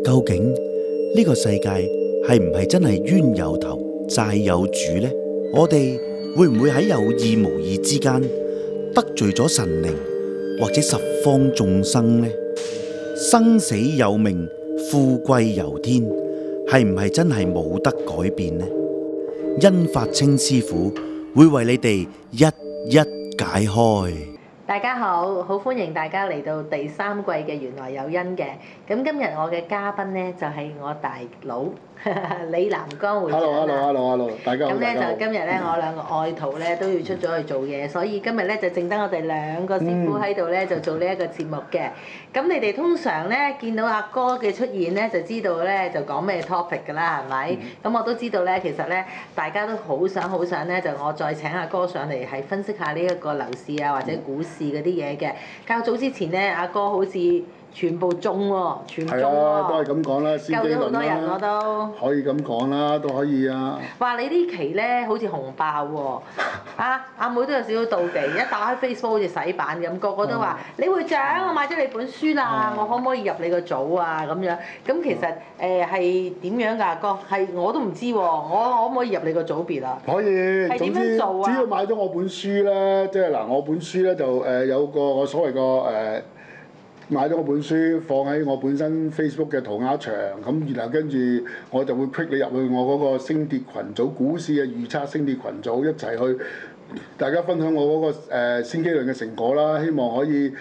究竟呢個世界係唔係真係冤有頭債有主呢？我哋會唔會喺有意無意之間得罪咗神靈或者十方眾生呢？生死有命，富貴由天，係唔係真係冇得改變呢？殷發清師傅會為你哋一一解開。大家好，好歡迎大家嚟到第三季嘅玄來有因嘅。咁今日我嘅嘉賓呢，就係我大佬李南光會長啦。Hello， 大家好。咁咧就今日咧，我兩個愛徒咧都要出咗去做嘢，所以今日咧就剩得我哋兩個師傅喺度咧，就做呢一個節目嘅。咁你哋通常咧見到阿哥嘅出現咧，就知道咧就講咩 topic 㗎啦，係咪？咁我都知道咧，其實咧大家都好想咧，就我再請阿哥上嚟係分析下呢一個樓市啊或者股市嗰啲嘢嘅。較早之前咧，阿哥好似全部中喎，全中喎。係啊，都係咁講啦，先救咗好多人我都。可以咁講啦，都可以啊。話你呢期咧好似紅爆喎，阿妹都有少少妒忌，一打開 Facebook 好似洗版咁，個個都話：李會長，我買咗你本書啦，我可唔可以入你個組啊？咁樣，咁其實係點樣㗎，哥？係我都唔知喎，我可唔可以入你個組別啊？可以，係點樣做啊？總之只要買咗我本書咧，即係嗱，我本書咧就有個我所謂個買咗我本書放喺我本身 Facebook 嘅塗鴉牆，咁然後跟住我就會 click 你入去我嗰個升跌群組，股市嘅預測升跌群組一齊去。大家分享我嗰個先機論嘅成果啦，希望可以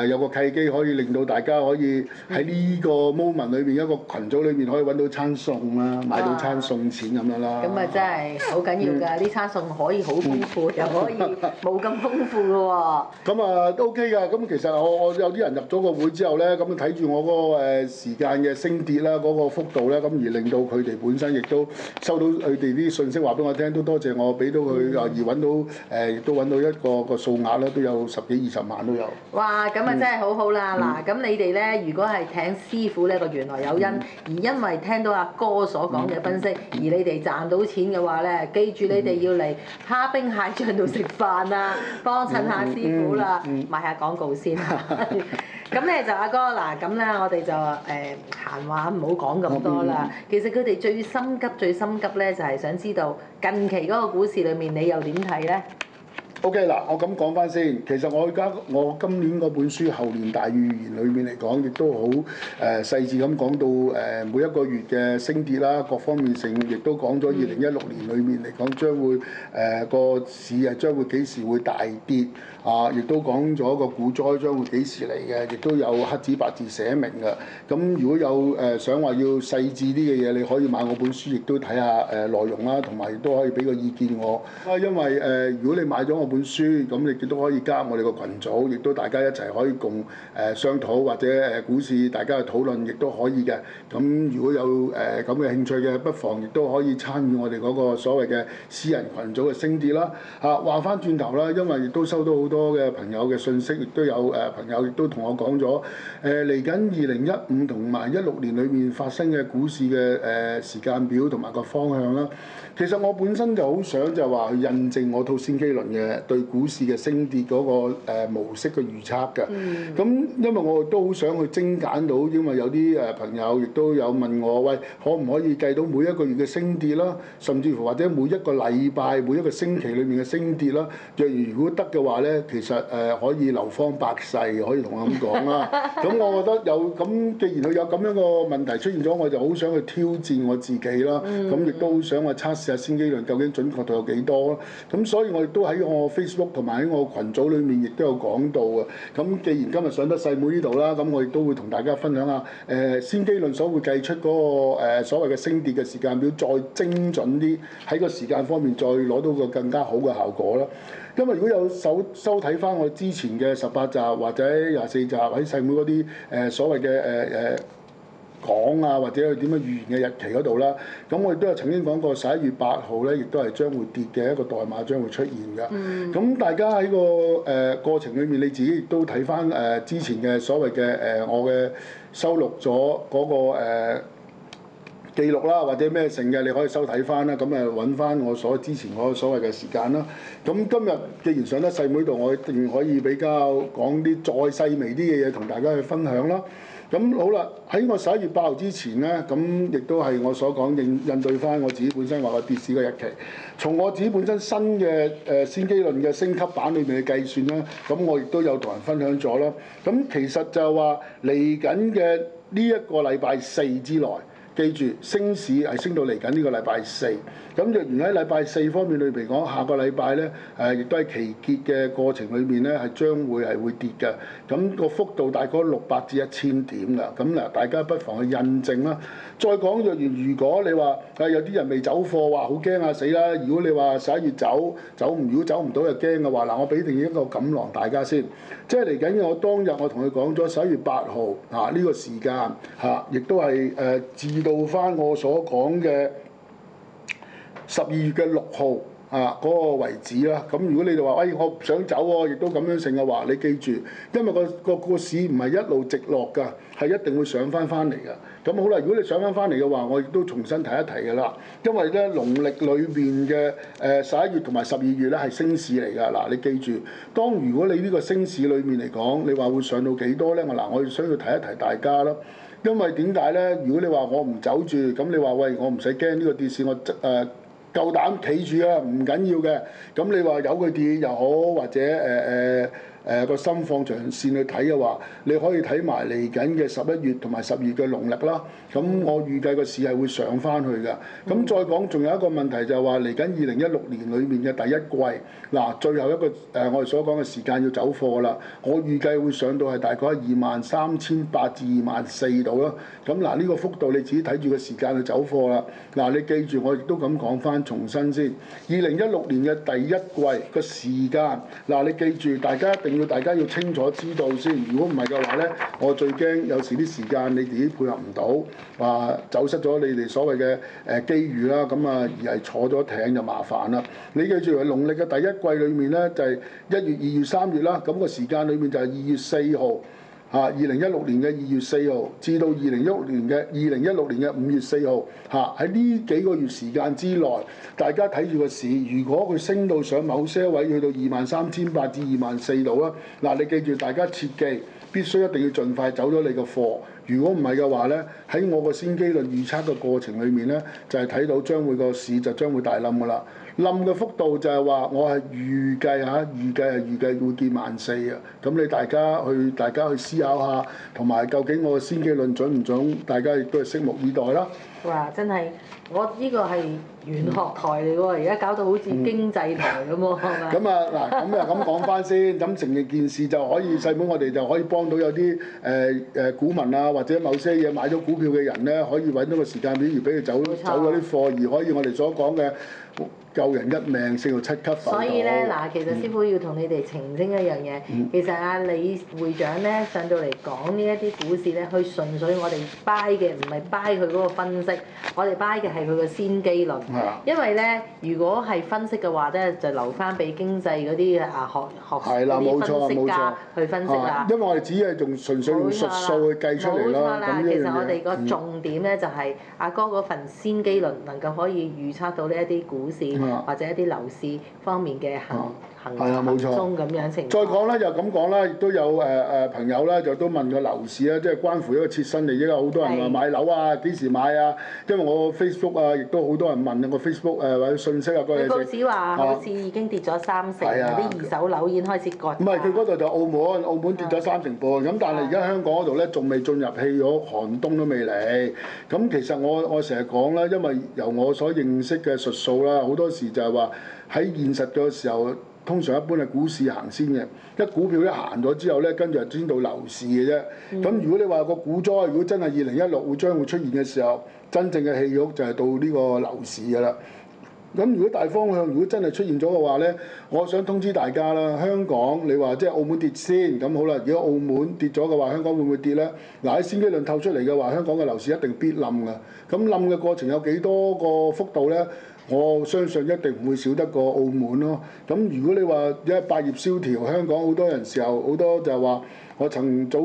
有個契機，可以令到大家可以喺呢個 moment 裏邊一個群組裏邊可以揾到餐餸啦，買到餐餸錢咁樣啦。咁啊真係好緊要㗎！呢餐餸可以好豐富，又可以冇咁豐富㗎喎。咁啊都 OK 㗎，咁其實我有啲人入咗個會之後咧，咁睇住我嗰個時間嘅升跌啦，嗰個幅度咧，咁而令到佢哋本身亦都收到佢哋啲信息話俾我聽，都多謝我俾到佢而揾到。亦都揾到一個數額咧，都有10幾20萬都有。哇！咁啊真係好好啦。嗱，咁你哋咧，如果係請師傅呢個玄來有因，而因為聽到阿哥所講嘅分析，而你哋賺到錢嘅話咧，記住你哋要嚟蝦兵蟹將度食飯啊，幫襯下師傅啦，賣下廣告先。咁咧就阿哥嗱，咁咧我哋就閒話唔好講咁多啦。其實佢哋最心急咧，就係想知道近期嗰個股市裏面你又點睇咧？ OK 嗱，我咁講翻先。其實我今年嗰本書《後年大預言》裏面嚟講，亦都好細緻咁講到每一個月嘅升跌啦，各方面性，亦都講咗2016年裏面嚟講將會個市係將會幾時會大跌啊，亦都講咗個股災將會幾時嚟嘅，亦都有黑紙白字寫明嘅。咁如果有想話要細緻啲嘅嘢，你可以買我本書，亦都睇下內容啦，同埋亦都可以俾個意見我。因為如果你買咗我本書，咁你亦都可以加入我哋個群組，亦都大家一齊可以共商討或者股市大家去討論，亦都可以嘅。咁如果有咁嘅興趣嘅，不妨亦都可以參與我哋嗰個所謂嘅私人群組嘅升跌啦。話翻轉頭啦，因為亦都收到好多嘅朋友嘅信息，亦都有朋友亦都同我講咗嚟緊2015同埋16年裏面發生嘅股市嘅時間表同埋個方向啦。其實我本身就好想就話去印證我套先機論嘅對股市嘅升跌嗰個模式嘅預測嘅。咁因為我都好想去精簡到，因為有啲朋友亦都有問我，喂，可唔可以計到每一個月嘅升跌啦？甚至乎或者每一個禮拜、每一個星期裏面嘅升跌啦。如果得嘅話咧，其實可以流芳百世，可以同我咁講啦。咁我覺得有咁，既然佢有咁樣個問題出現咗，我就好想去挑戰我自己啦。咁亦都好想去測試下先機論究竟準確度有幾多咯。咁所以我亦都喺我 Facebook 同埋喺我群組裏面亦都有講到啊。咁既然今日上得細妹呢度啦，咁我亦都會同大家分享下先機論所會計出嗰個所謂嘅升跌嘅時間表，再精準啲喺個時間方面再攞到個更加好嘅效果啦。因為如果有收睇翻我之前嘅18集或者24集喺細妹嗰啲所謂嘅講啊，或者佢點樣預言嘅日期嗰度啦，咁我亦都有曾經講過11月8號咧，亦都係將會跌嘅一個代碼將會出現㗎。咁大家喺個過程裏面，你自己亦都睇翻之前嘅所謂嘅我嘅收錄咗嗰個記錄啦，或者咩成嘅，你可以收睇翻啦。咁揾翻我之前嗰個所謂嘅時間啦。咁今日既然上得細妹度，我一定可以比較講啲再細微啲嘅嘢同大家去分享啦。咁好啦，喺我11月8號之前咧，咁亦都係我所講印對翻我自己本身話個跌市嘅日期。從我自己本身新嘅先機論嘅升級版裏面嘅計算啦，咁我亦都有同人分享咗啦。咁其實就係話嚟緊嘅呢一個禮拜四之內。記住，升市係升到嚟緊呢個禮拜四。咁若然喺禮拜四方面裏邊講，下個禮拜咧亦都係期結嘅過程裏面咧係將會跌嘅。咁個幅度大概600至1000點㗎。咁嗱，大家不妨去印證啦。再講若然，如果你話有啲人未走貨，話好驚啊死啦！如果你話11月如果走唔到又驚嘅話，嗱，我俾定一個錦囊大家先。即係嚟緊嘅我當日我同佢講咗11月8號呢個時間亦都係至到翻我所講嘅12月嘅6號。嗰個為止啦，咁如果你哋話，我唔想走喎，亦都咁樣成嘅話，你記住，因為個市唔係一路直落㗎，係一定會上翻嚟㗎。咁好啦，如果你上翻嚟嘅話，我亦都重新提一提㗎啦。因為咧農曆裏邊嘅11月同埋12月咧係升市嚟㗎。嗱，你記住，當如果你呢個升市裏面嚟講，你話會上到幾多咧？我想要提一提大家啦。因為點解咧？如果你話我唔走住，咁你話我唔使驚呢個跌市，我夠膽企住啊，唔緊要嘅。咁你話有佢跌又好，或者個心放長線去睇嘅話，你可以睇埋嚟緊嘅11月同埋12月嘅農曆啦。咁我預計個市係會上翻去㗎。咁再講，仲有一個問題就係話嚟緊2016年裏面嘅第一季，嗱，最後一個我哋所講嘅時間要走貨啦。我預計會上到係大概23800至24000度啦。咁嗱，呢個幅度你自己睇住個時間去走貨啦。嗱，你記住，我亦都咁講翻重新先。2016年嘅第一季個時間，嗱，你記住，大家要清楚知道先。如果唔係嘅話咧，我最驚有時啲時間你自己配合唔到，話走失咗你哋所謂嘅機遇啦。咁而係坐咗艇就麻煩啦。你記住，農曆嘅第一季裏面咧就係1月、2月、3月啦。咁個時間裏面就係2月4號。2016年嘅2月4號至到2016年嘅5月4號，喺呢幾個月時間之內，大家睇住個市，如果佢升到上某些位去到23800至24000度啦，嗱，你記住大家切記，必須一定要盡快走咗你個貨。如果唔係嘅話咧，喺我個先機論預測嘅過程裏面咧，就係睇到個市就將會大冧㗎啦。冧嘅幅度就係話，我係預計會見14000啊！咁你大家去思考下，同埋究竟我嘅先機論準唔準？大家亦都係拭目以待啦。哇！真係，我呢個係玄學台嚟喎，而家搞到好似經濟台咁喎，係咪？咁啊嗱，咁又咁講翻先，咁成件事就可以細妹，我哋就可以幫到有啲股民啊，或者某些嘢買咗股票嘅人咧，可以揾到個時間表，而俾佢走咗啲貨，而可以我哋所講嘅救人一命勝到7級浮屠。所以咧，嗱，其實師傅要同你哋澄清一樣嘢，其實阿李會長咧上到嚟講呢一啲股市咧，佢純粹我哋 buy 嘅，唔係 buy 佢嗰個分析，我哋 buy 嘅係佢個先機論。因為咧，如果係分析嘅話咧，就留翻俾經濟嗰啲學嗰啲分析家去分析啦。因為我哋只係純粹用術數去計出嚟啦。冇錯啦，其實我哋個重點咧就係阿哥嗰份先機論能夠可以預測到呢一啲股市或者一啲樓市方面嘅行蹤咁樣情況。再講啦，又咁講啦，亦都有朋友啦，就都問個樓市啦，即係關乎一個切身利益啊！好多人話買樓啊，幾時買啊？因為我 Facebook 啊，亦都好多人問我 Facebook 或者信息啊嗰啲。報紙話好似已經跌咗30%，啲二手樓已經開始割價。唔係，佢嗰度就澳門跌咗3成半，咁但係而家香港嗰度咧仲未進入氣咗，寒冬都未嚟。咁其實我成日講啦，因為由我所認識嘅術數啦，好多時就係話喺現實嘅時候。通常一般係股市行先嘅，股票一行咗之後咧，跟住就先到樓市嘅啫。咁如果你話個股災，如果真係2016將會出現嘅時候，真正嘅氣鬱就係到呢個樓市㗎啦。咁如果大方向如果真係出現咗嘅話咧，我想通知大家啦，香港你話即係澳門跌先，咁好啦。如果澳門跌咗嘅話，香港會唔會跌咧？嗱，喺先機論透出嚟嘅話，香港嘅樓市一定必冧㗎。咁冧嘅過程有幾多個幅度咧？我相信一定唔會少得過澳門咯。咁如果你話因為百業蕭條，香港好多人時候好多就係話我早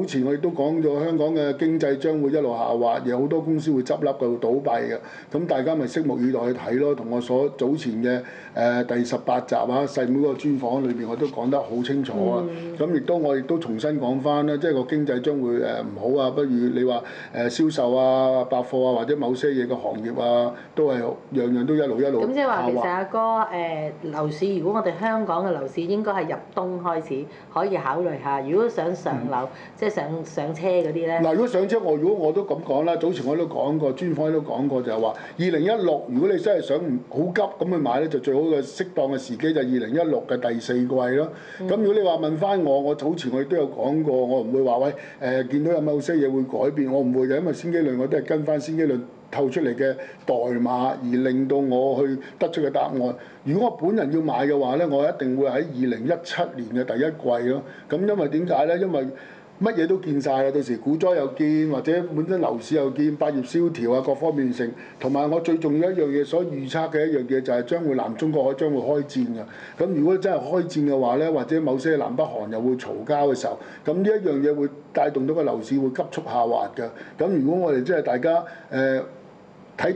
前我亦都講咗香港嘅經濟將會一路下滑，有好多公司會執笠到倒閉嘅。咁大家咪拭目以待去睇咯。同我所早前嘅第18集啊細妹嗰個專訪裏邊，我都講得好清楚啊。咁亦都我亦都重新講翻啦，即係個經濟將會唔好啊，不如你話銷售啊、百貨啊或者某些嘢嘅行業啊，都係樣樣都一路咁即係話其實下滑。阿哥樓市，如果我哋香港嘅樓市應該係入冬開始可以考慮下，如果想上樓，即係上車嗰啲咧。嗱，如果上車，如果我都咁講啦，早前我都講過，專訪都講過，就係話2016，如果你真係想好急咁去買咧，就最好嘅適當嘅時機就係2016嘅第4季咯。咁如果你話問翻我早前我亦都有講過，我唔會話喂見到有某些嘢會改變，我唔會嘅，因為先機論我都係跟翻先機論透出嚟嘅代碼，而令到我去得出嘅答案。如果我本人要買嘅話咧，我一定會喺2017年嘅第1季咯。咁因為點解咧？因為乜嘢都見晒啦，到時股災又見，或者本身樓市又見，百業蕭條啊，各方面性。同埋我最重要一樣嘢，所預測嘅一樣嘢就係將會南中國海將會開戰㗎。咁如果真係開戰嘅話咧，或者某些南北韓又會嘈交嘅時候，咁呢一樣嘢會帶動到個樓市會急速下滑㗎。咁如果我哋即係大家睇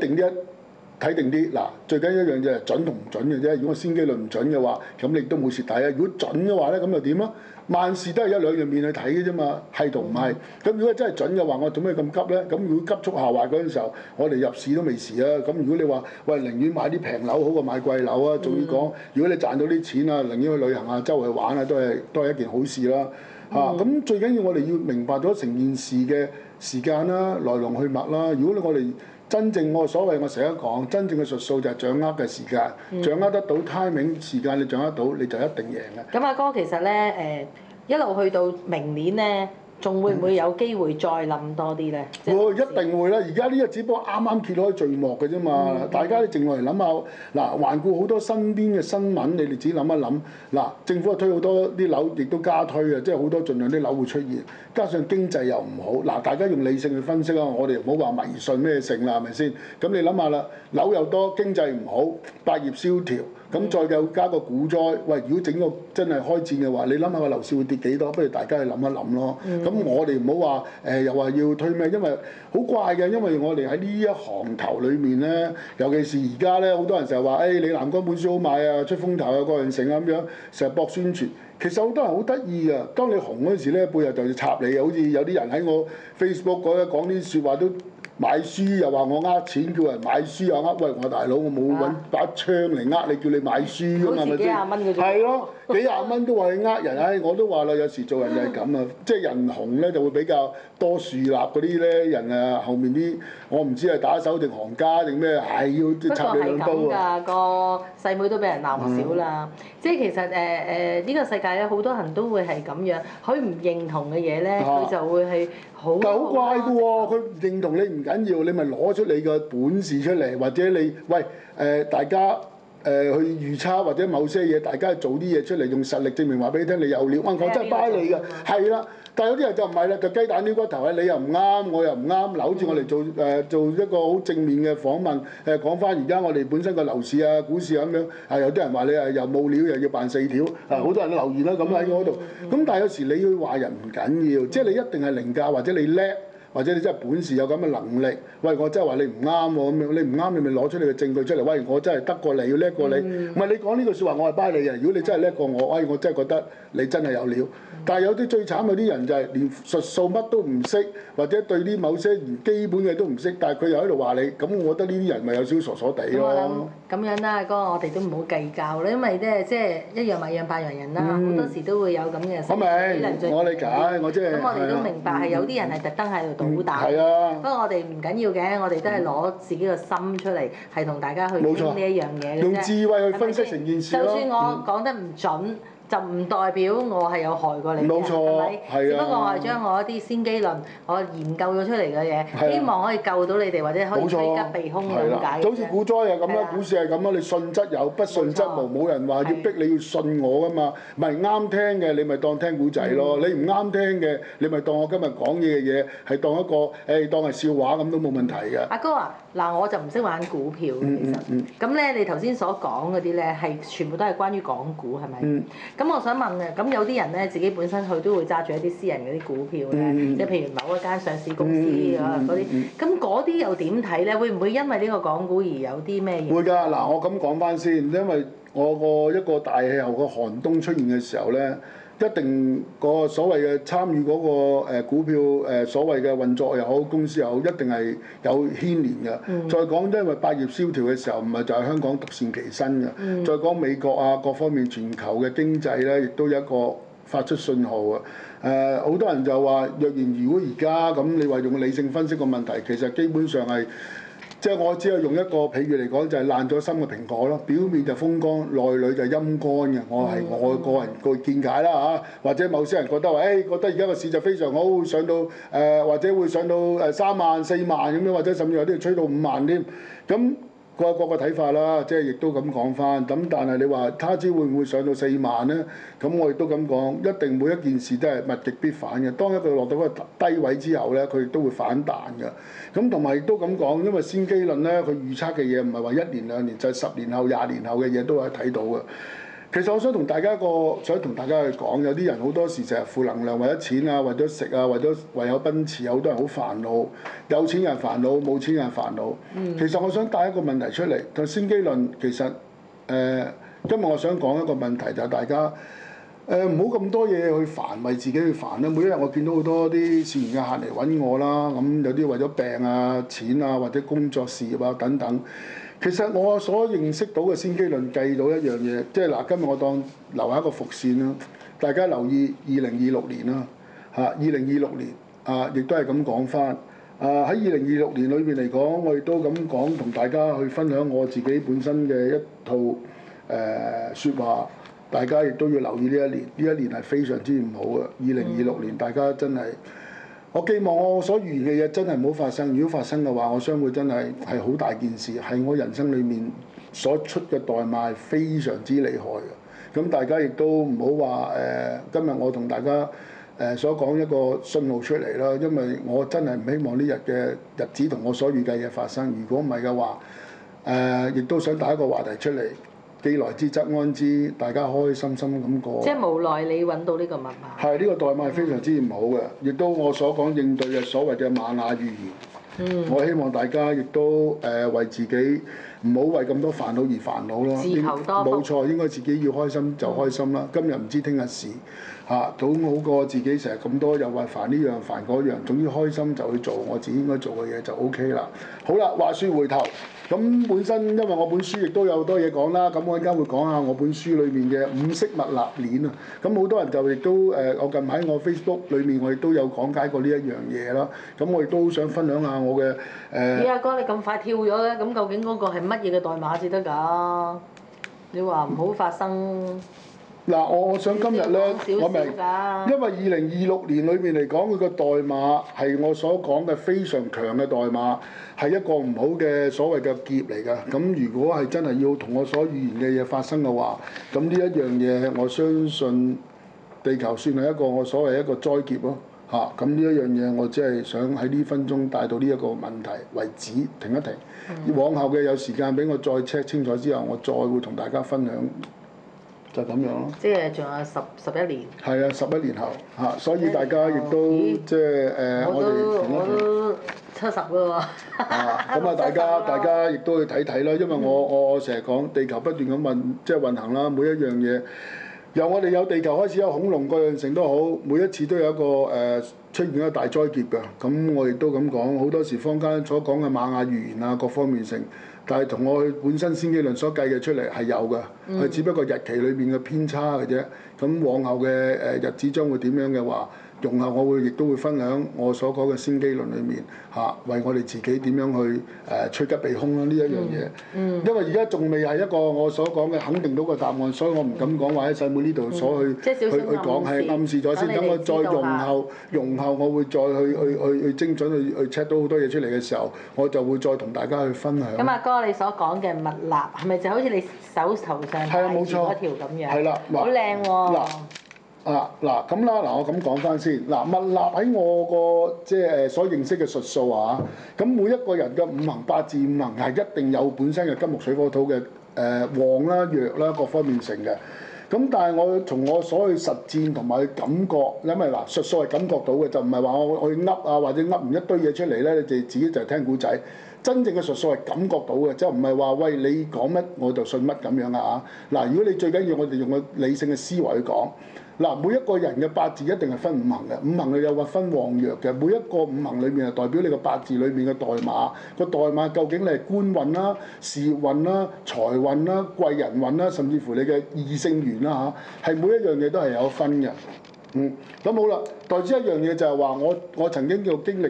定啲，嗱，最緊要一樣嘢係準同唔準嘅啫。如果先機論唔準嘅話，咁你都冇蝕底啊。如果準嘅話咧，咁又點啊？萬事都係一兩樣面去睇嘅啫嘛，係同唔係？咁如果真係準嘅話，我做咩咁急咧？咁如果急速下滑嗰陣時候，我哋入市都未遲啊。咁如果你話喂，寧願買啲平樓好過買貴樓啊，仲要講，如果你賺到啲錢啊，寧願去旅行啊，周圍玩啊，都係一件好事啦。咁最緊要我哋要明白咗成件事嘅時間啦、來龍去脈啦。如果我哋真正我所謂我成日講，真正嘅術數就係掌握嘅時間，掌握得到 timing 時間，你掌握到你就一定贏嘅。咁阿哥其實咧一路去到明年咧，仲會唔會有機會再冧多啲咧？會一定會啦！而家呢個只不過啱啱揭開序幕嘅啫嘛，大家你靜落嚟諗下，嗱，環顧好多身邊嘅新聞，你哋自己諗一諗。嗱，政府又推好多啲樓，亦都加推啊，即係好多盡量啲樓會出現，加上經濟又唔好，嗱，大家用理性去分析啊，我哋唔好話迷信咩性啦，係咪先？咁你諗下啦，樓又多，經濟唔好，百業蕭條。咁再有加個股災，喂！如果整個真係開戰嘅話，你諗下個樓市會跌幾多？不如大家去諗一諗咯。咁我哋唔好話又話要推咩，因為好怪嘅，因為我哋喺呢一行頭裏面咧，尤其是而家咧，好多人成日話你南江本書好買啊，出風頭啊，個人成啊咁樣，成日博宣傳。其實好多人好得意啊，當你紅嗰陣時咧，背後就要插你，好似有啲人喺我 Facebook 嗰度講啲説話都。買書又話我呃錢，叫人買書又呃，喂，我大佬，我冇揾把槍嚟呃你，叫你買書㗎嘛，係咪先？幾廿蚊嘅啫。係咯，幾廿蚊都話你呃人，唉，我都話啦，有時做人就係咁啊，即係人紅咧就會比較多樹立嗰啲咧，人啊後面啲我唔知係打手定行家定咩，係要插你兩刀不過係咁㗎，個細妹都俾人鬧唔少啦。即係其實呢個世界咧，好多人都會係咁樣，佢唔認同嘅嘢咧，佢就會係好。但係好怪㗎喎，佢唔認同你唔緊要，你咪攞出你嘅本事出嚟，或者你喂大家去預測或者某些嘢，大家做啲嘢出嚟，用實力證明話俾你聽，你有料。我真係 buy 你㗎，係啦。但係有啲人就唔係啦，就雞蛋挑骨頭啊！你又唔啱，我又唔啱。嗱，好似我哋做一個好正面嘅訪問，講翻而家我哋本身個樓市啊、股市啊咁樣。有啲人話你又冇料，又要扮4條。好多人都留言啦咁喺嗰度。咁但係有時你要話人唔緊要，即係你一定係凌駕或者你叻。或者你真係本事有咁嘅能力，喂，我真係話你唔啱喎咁樣，你唔啱你咪攞出你嘅證據出嚟，喂，我真係得過你，要叻過你，唔係你講呢句説話，我係 buy 你嘅。如果你真係叻過我，我真係覺得你真係有料。但係有啲最慘有啲人就係連術數乜都唔識，或者對啲某些連基本嘅都唔識，但係佢又喺度話你，咁我覺得呢啲人咪有少少傻傻地咯。咁樣啦，哥，我哋都唔好計較啦，因為咧即係一樣米養百樣人啦，好多時都會有咁嘅。我明，我理解，我即係。咁我哋都明白係有啲人係特登喺度搗蛋。係啊。不過我哋唔緊要嘅，我哋都係攞自己個心出嚟，係同大家去傾呢一樣嘢嘅啫。用智慧去分析成件事咯。就算我講得唔準，就唔代表我係有害過你嘅，冇錯，係咪？係啊。只不過我係將我一啲先機論，我研究咗出嚟嘅嘢，希望可以救到你哋，或者可以趨吉避兇咁解。就好似股災係咁啦，股市係咁啦，你信則有，不信則無，冇人話要逼你要信我㗎嘛。唔係啱聽嘅，你咪當聽古仔咯；你唔啱聽嘅，你咪當我今日講嘢嘅嘢係當一個當係笑話咁都冇問題嘅。阿哥啊！嗱，我就唔識玩股票嘅其實。咁咧，你頭先所講嗰啲咧，係全部都係關於港股係咪？咁我想問嘅，咁有啲人咧自己本身佢都會揸住一啲私人嗰啲股票咧，即係譬如某一間上市公司啊嗰啲，咁嗰啲又點睇咧？會唔會因為呢個港股而有啲咩嘢？會㗎，嗱我咁講翻先，因為我個一個大氣候個寒冬出現嘅時候咧。一定個所謂嘅參與嗰個股票所謂嘅運作又好，公司又好，一定係有牽連嘅。再講，因為百業蕭條嘅時候，唔係就係香港獨善其身嘅。再講美國啊，各方面全球嘅經濟咧，亦都有一個發出信號啊。好多人就話，若然如果而家咁，你話用理性分析個問題，其實基本上係。即係我只係用一個譬喻嚟講，就係爛咗心嘅蘋果咯。表面就風乾，內裏就陰乾嘅。我個人個見解啦嚇，或者某些人覺得話，覺得而家個市就非常好，上到或者會上到3萬4萬咁樣，或者甚至有啲吹到5萬添。咁各個睇法啦，即係亦都咁講翻。咁但係你話他朝會唔會上到4萬咧？咁我亦都咁講，一定每一件事都係物極必反嘅。當一個落到嗰個低位之後咧，佢亦都會反彈嘅。咁同埋亦都咁講，因為先機論咧，佢預測嘅嘢唔係話1年2年，就係10年後、20年後嘅嘢都係睇到嘅。其實我想同大家去講，有啲人好多時成日負能量，為咗錢啊，為咗食啊，為有奔馳，有好多人好煩惱。有錢人煩惱，冇錢人煩惱。其實我想帶一個問題出嚟，就先機論其實今日我想講一個問題就係大家唔好咁多嘢去煩，為自己去煩啦。每一日我見到好多啲市員嘅客嚟揾我啦，咁有啲為咗病啊、錢啊，或者工作事業啊等等。其實我所認識到嘅先機論計到一樣嘢，即係嗱，今日我當留下一個伏線啦。大家留意2026年啦，嚇2026年亦都係咁講翻。喺2026年裏邊嚟講，我亦都咁講同大家去分享我自己本身嘅一套説話。大家亦都要留意呢一年，呢一年係非常之唔好嘅。2026年大家真係，我寄望我所預言嘅嘢真係唔好發生。如果發生嘅話，我相信真係好大件事，係我人生裡面所出嘅代價係非常之厲害嘅。咁大家亦都唔好話今日我同大家所講一個信號出嚟啦，因為我真係唔希望呢日嘅日子同我所預計嘅發生。如果唔係嘅話，亦都想帶一個話題出嚟。既來之則安之，大家開開心心咁過。即係無奈你揾到呢個密碼。係呢個代碼係非常之唔好嘅，亦都我所講應對嘅所謂嘅瑪雅預言。我希望大家亦都為自己唔好為咁多煩惱而煩惱咯。自求多福。冇錯，應該自己要開心就開心啦。今日唔知聽日事嚇，總好過自己成日咁多又話煩呢樣煩嗰樣。總之開心就去做我自己應該做嘅嘢就 OK 啦。好啦，話説回頭。咁本身因為我本書亦都有好多嘢講啦，咁我陣間會講下我本書裏面嘅五色蜜蠟鏈啊。咁好多人就亦都我近排我 Facebook 裏面我亦都有講解過呢一樣嘢啦。咁我亦都好想分享下我嘅咦阿哥你咁快跳咗嘅，咁究竟嗰個係乜嘢嘅代碼至得㗎？你話唔好發生。嗱，我想今日咧，我明，因為2026年裏面嚟講，佢個代碼係我所講嘅非常強嘅代碼，係一個唔好嘅所謂嘅劫嚟㗎。咁如果係真係要同我所預言嘅嘢發生嘅話，咁呢一樣嘢我相信地球算係一個我所謂一個災劫咯。嚇，咁呢一樣嘢我只係想喺呢分鐘帶到呢一個問題為止，停一停。往後嘅有時間俾我再 check 清楚之後，我再會同大家分享。就咁樣咯。即係仲有11年。係啊，11年後嚇，所以大家亦都即係我都70㗎喎。咁啊，大家亦都去睇睇啦，因為我成日講地球不斷咁運行啦，每一樣嘢由我哋有地球開始有恐龍各樣性都好，每一次都有一個出現一個大災劫㗎。咁我亦都咁講，好多時坊間所講嘅瑪雅預言啊，各方面性。但係同我本身先機論所計嘅出嚟係有嘅，佢只不過日期裏邊嘅偏差嘅啫。咁往後嘅日子將會點樣嘅話，容後我亦都會分享我所講嘅先機論裏面為我哋自己點樣去趨吉避凶啦呢一樣嘢。因為而家仲未係一個我所講嘅肯定到個答案，所以我唔敢講話喺細妹呢度所去講係暗示咗先。等我再容後我會再去精準去 check 到好多嘢出嚟嘅時候，我就會再同大家去分享。咁阿哥你所講嘅蜜蠟係咪就好似你手頭上戴住嗰條咁樣？係啦，好靚喎！嗱咁啦，我咁講翻先。嗱，密納喺我個即係所認識嘅術數啊，咁每一個人嘅五行八字五行係一定有本身嘅金木水火土嘅旺啦、弱啦各方面成嘅。咁但係我從我所去實戰同埋去感覺，因為嗱術數係感覺到嘅，就唔係話我去噏啊，或者噏完一堆嘢出嚟咧，你哋自己就係聽古仔。真正嘅術數係感覺到嘅，即係唔係話喂你講乜我就信乜咁樣啊嚇。嗱，如果你最緊要我哋用個理性嘅思維去講。嗱，每一個人嘅八字一定係分五行嘅，五行裏有話分旺弱嘅，每一個五行裏面係代表你個八字裏面嘅代碼，個代碼究竟你係官運啦、事業運啦、財運啦、貴人運啦，甚至乎你嘅異性緣啦嚇，係每一樣嘢都係有分嘅。咁好啦，代之一樣嘢就係話我曾經叫經歷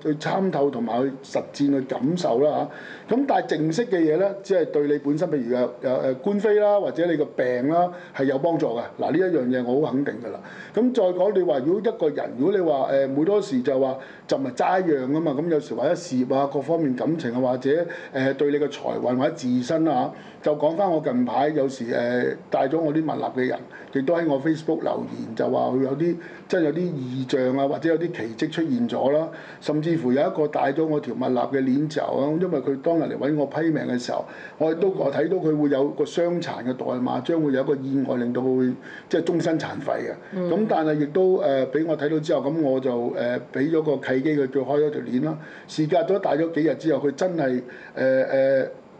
去參透同埋去實戰去感受啦嚇。咁但係正式嘅嘢咧，只係對你本身譬如有官非啦，或者你個病啦係有幫助嘅。嗱，呢一樣嘢我好肯定㗎啦。咁再講你話，如果一個人，如果你話每多時就話就唔係齋樣啊嘛，咁有時或者事業啊各方面感情啊，或者對你嘅財運或者自身啊，就講翻我近排有時帶咗我啲密納嘅人，亦都喺我 Facebook 留言就話佢有啲真係有啲異象啊，或者有啲奇蹟出現咗啦，甚至乎有一個帶咗我條密納嘅鏈就啊，因為佢當日嚟揾我批命嘅時候，我睇到佢會有個傷殘嘅代碼，將會有一個意外令到佢會即係終身殘廢嘅。咁但係亦都俾我睇到之後，咁我就俾咗個契機佢，叫開咗條鏈啦。事隔咗大咗幾日之後，佢真係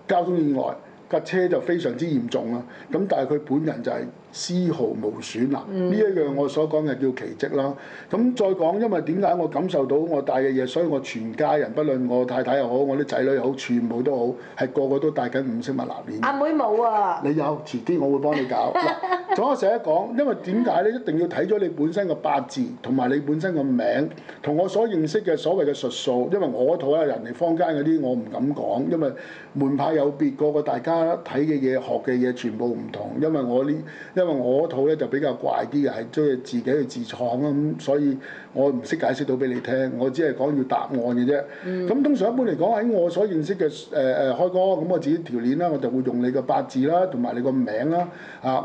交通意外。架車就非常之嚴重啊！咁但係佢本人就係絲毫無損啦。呢一樣我所講嘅叫奇蹟啦。咁再講，因為點解我感受到我帶嘅嘢，所以我全家人，不論我太太又好，我啲仔女又好，全部都好，係個個都帶緊五色密納鏈。阿妹冇啊！你有，遲啲我會幫你搞。嗱，仲有成日講，因為點解咧？一定要睇咗你本身個八字同埋你本身個名，同我所認識嘅所謂嘅術數。因為我嗰套啊，人哋坊間嗰啲我唔敢講，因為門派有別，個大家睇嘅嘢、學嘅嘢全部唔同。因為我嗰套咧就比較怪啲嘅，係中意自己去自創啊，咁所以我唔識解釋到俾你聽，我只係講要答案嘅啫。咁通常一般嚟講喺我所認識嘅開光，咁我自己條鏈啦，我就會用你個八字啦，同埋你個名啦，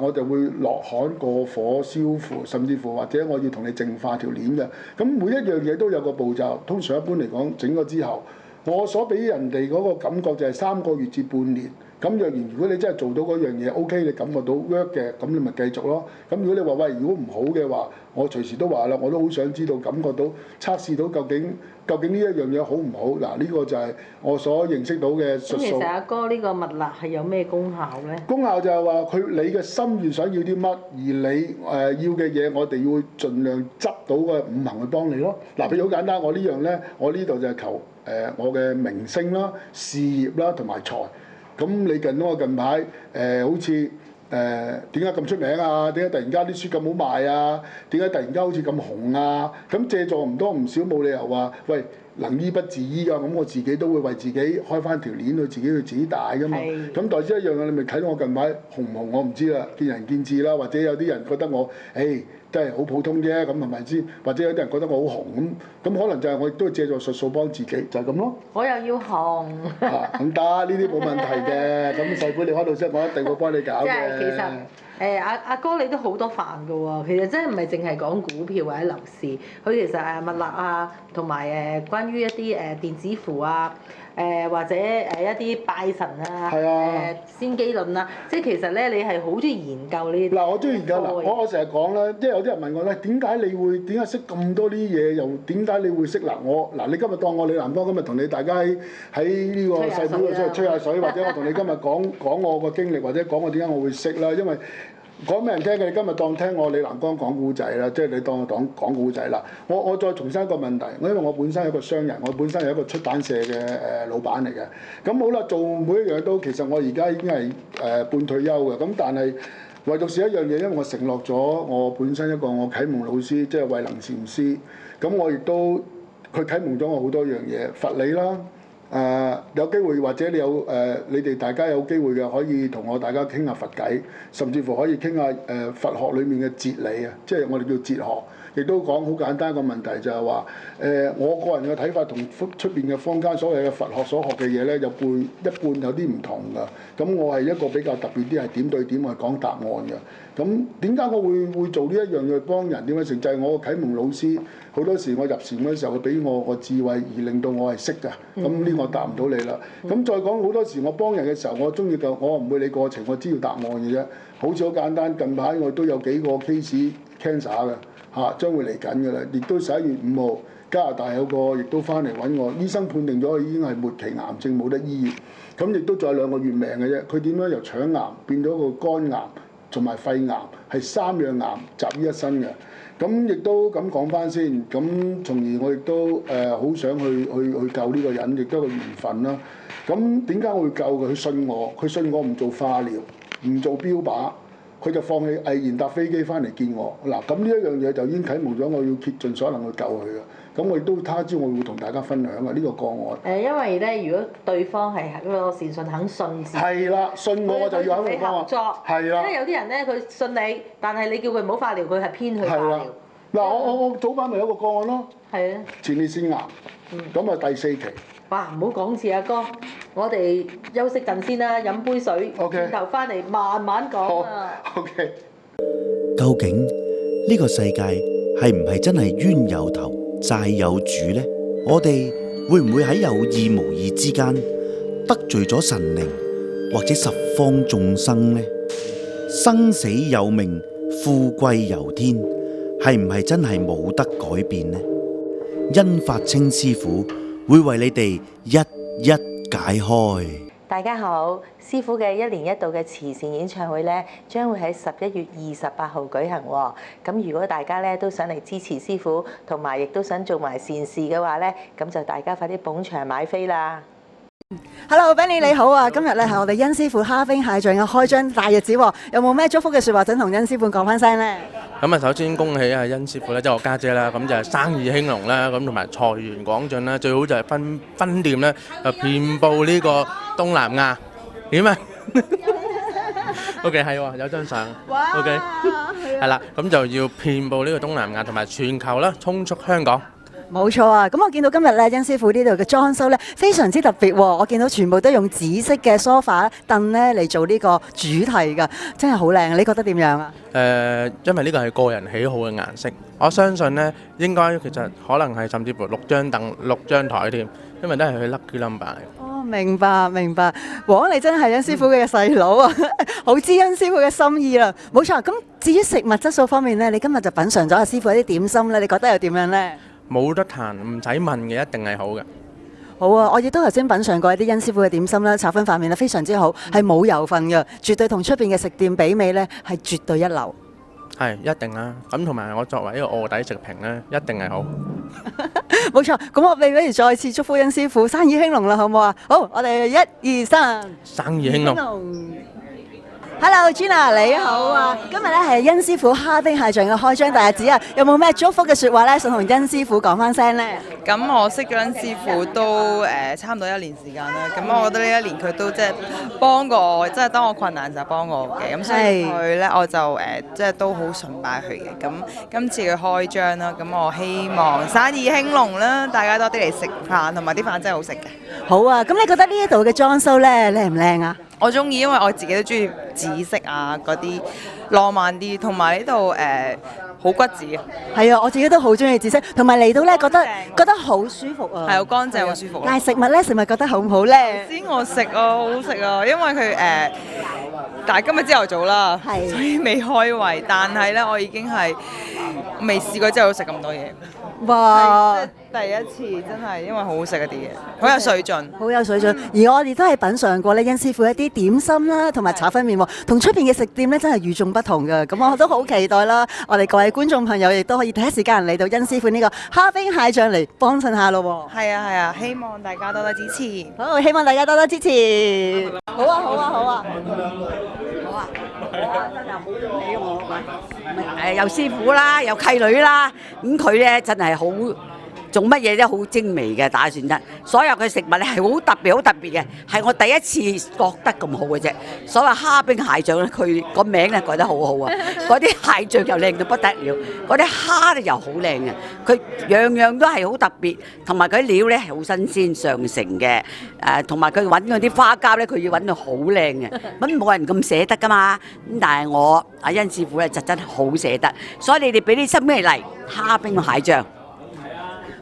我就會落旱過火燒符，甚至乎或者我要同你淨化條鏈嘅。咁每一樣嘢都有個步驟，通常一般嚟講整咗之後，我所俾人哋嗰個感覺就係3個月至半年。咁若然如果你真係做到嗰樣嘢 OK，你感覺到 work 嘅，咁你咪繼續咯。咁如果你話喂，如果唔好嘅話，我隨時都話啦，我都好想知道感覺到測試到究竟呢一樣嘢好唔好？嗱，呢個就係我所認識到嘅術數。咁其實阿哥呢個密納係有咩功效咧？功效就係話你嘅心願想要啲乜，而你要嘅嘢，我哋要盡量執到個五行去幫你咯。嗱，譬如好簡單，我呢樣咧，我呢度就係求我嘅名聲啦、事業啦同埋財。咁你近排好似點解咁出名啊？點解突然間啲書咁好賣啊？點解突然間好似咁紅啊？咁借助唔多唔少，冇理由話喂能醫不自醫㗎。咁我自己都會為自己開翻條鏈去自己戴㗎嘛。咁代之一樣嘅，你咪睇到我近排紅唔紅我唔知啦，見仁見智啦。或者有啲人覺得我真係好普通啫，咁係咪先？或者有啲人覺得我好紅咁可能就係我亦都借助術數幫自己，就係咁咯。我又要紅。咁得，呢啲冇問題嘅。咁細妹你開到先，我一定會幫你搞嘅。即係其實阿哥你都好多範㗎喎，其實真係唔係淨係講股票或者樓市，佢其實密納啊，同埋關於一啲電子符啊。或者一啲拜神啊，先機論啊，即係其實咧，你係好中意研究呢啲。嗱，我中意研究嗱，我成日講啦，即係有啲人問我咧，點解你點解識咁多啲嘢，又點解你會識嗱？你今日當我李南光今日同你大家喺呢個細妹度出去吹下水，或者我同你今日講我個經歷，或者講我點解我會識啦，因為。講俾人聽嘅，你今日當聽我李南光講古仔啦，即係你當我講古仔啦。我再重申一個問題，因為我本身係一個商人，我本身係一個出版社嘅老闆嚟嘅。咁好啦，做每一樣都其實我而家已經係半退休嘅。咁但係唯獨是一樣嘢，因為我承諾咗我本身一個我啟蒙老師，即係慧能禪師。咁我亦都佢啟蒙咗我好多樣嘢，佛理啦。有機會或者你哋大家有機會嘅，可以同我大家傾下佛偈，甚至乎可以傾下佛學裡面嘅哲理啊，即係我哋叫哲學。亦都講好簡單個問題就係話我個人嘅睇法同出邊嘅坊間所謂嘅佛學所學嘅嘢咧，一半有啲唔同㗎。咁我係一個比較特別啲係點對點去講答案嘅。咁點解我會做呢一樣嘢幫人？點解成就係我嘅啟蒙老師？好多時我入禪嗰陣時候，佢俾我個智慧而令到我係識㗎。咁呢個答唔到你啦。咁再講好多時我幫人嘅時候，我中意就我唔會理過程，我知道答案嘅啫。好似好簡單，近排我都有幾個 case cancer 嘅嚇，將會嚟緊㗎啦。亦都11月5號加拿大有個亦都翻嚟揾我，醫生判定咗佢已經係末期癌症，冇得醫。咁亦都仲有2個月命嘅啫。佢點樣由腸癌變咗個肝癌同埋肺癌，係3樣癌集於一身嘅。咁亦都咁講翻先，咁從而我亦都好想去救呢個人，亦都係個緣分啦。咁點解我會救佢？佢信我唔做化療，唔做標靶，佢就放棄毅然搭飛機翻嚟見我。嗱，咁呢一樣嘢就已經啟蒙咗我要竭盡所能去救佢嘅。咁我亦都他朝我會同大家分享嘅呢個個案。因為咧，如果對方係嗰個善信肯信自己，係啦，信我就要肯幫我。合作。係啦。因為有啲人咧，佢信你，但係你叫佢唔好化療，佢係偏去化療。嗱，我早排咪有個個案咯。係啊。前列腺癌。咁啊第4期。哇！唔好講字啊哥，我哋休息陣先啦，飲杯水，轉頭翻嚟慢慢講啊。OK。究竟呢個世界係唔係真係冤有頭債有主呢？我哋會唔會喺有意無意之間得罪咗神靈或者十方眾生呢？生死有命，富貴由天，係唔係真係冇得改變呢？因法清師傅會為你哋一一解開。大家好，師傅嘅1年1度嘅慈善演唱會咧，將會喺11月28號舉行喎。咁如果大家咧都想嚟支持師傅，同埋亦都想做埋善事嘅話咧，咁就大家快啲捧場買飛啦！ Hello，Benny 你好啊！今日咧係我哋殷師傅蝦兵蟹將嘅開張大日子喎，有冇咩祝福嘅説話想同殷師傅講翻聲呢？咁啊，首先恭喜啊殷師傅咧，即係我家姐啦，咁就係生意興隆啦，咁同埋財源廣進啦，最好就係分店咧，就遍佈呢個東南亞。點啊？OK 係喎，有張相。OK 係啦，咁就要遍佈呢個東南亞同埋全球啦，衝出香港。冇錯啊！咁我見到今日咧，殷師傅呢度嘅裝修咧非常之特別喎。我見到全部都用紫色嘅梳化凳咧嚟做呢個主題㗎，真係好靚。你覺得點樣啊？因為呢個係個人喜好嘅顏色，我相信呢應該其實可能係甚至乎6張凳、6張台添，因為都係佢 lucky number 嚟。哦，明白明白。黃你真係殷師傅嘅細佬啊，好知殷師傅嘅心意啦。冇錯。咁至於食物質素方面呢，你今日就品嚐咗阿師傅一啲點心咧，你覺得又點樣呢？冇得彈，唔使問嘅，一定係好嘅。好啊！我亦都頭先品嚐過一啲殷師傅嘅點心啦，炒粉飯麵咧非常之好，係冇油份嘅，絕對同出邊嘅食店比美咧係絕對一流。係一定啦，咁同埋我作為一個臥底食評咧，一定係好。冇錯，咁我哋不如再次祝福殷師傅生意興隆啦，好唔好啊？好，我哋1、2、3，生意興隆。Hello，Gina 你好啊！今日咧係殷師傅蝦兵蟹將嘅開張大日子啊，有冇咩祝福嘅説話咧想同殷師傅講翻聲呢？咁我識咗殷師傅都差唔多1年時間啦，咁我覺得呢1年佢都即係幫過我，即係當我困難就幫過我嘅，咁所以佢咧我就即係都好崇拜佢嘅。咁今次佢開張啦，咁我希望生意興隆啦，大家多啲嚟食飯，同埋啲飯真係好食嘅。好啊！咁你覺得呢一度嘅裝修咧靚唔靚啊？我中意，因為我自己都中意紫色啊，嗰啲浪漫啲，同埋呢度好骨子啊。係啊，我自己都好中意紫色，同埋嚟到咧覺得好舒服啊。係好乾淨，好舒服。但係食物咧，食物覺得好唔好咧？頭先我食啊，好好食啊，因為佢但係今日朝頭早啦，所以未開胃。但係咧，我已經係未試過朝頭早食咁多嘢。哇！第一次真係，因為好好食嗰啲嘢，好有水準，好有水準。而我哋都係品嚐過咧殷師傅一啲點心啦，同埋炒粉麵喎，同出邊嘅食店咧真係與眾不同嘅。咁我都好期待啦，我哋各位觀眾朋友亦都可以第一時間嚟到殷師傅呢個蝦兵蟹將嚟幫襯下咯喎。係啊，希望大家多多支持。好，希望大家多多支持。好啊，好啊，好啊。好啊！真係好你我，有師傅啦，有契女啦，咁佢咧真係好做乜嘢都好精微嘅打算得，所有嘅食物咧係好特別、好特別嘅，係我第一次覺得咁好嘅啫。所謂蝦兵蟹將咧，佢個名咧改得好好啊，嗰啲蟹將又靚到不得了，嗰啲蝦咧又好靚嘅，佢樣樣都係好特別，同埋佢啲料咧係好新鮮上乘嘅，同埋佢揾嗰啲花膠咧，佢要揾到好靚嘅，咁冇人咁捨得噶嘛，咁但係我阿甄師傅咧就真係好捨得，所以你哋俾啲心機嚟蝦兵蟹將。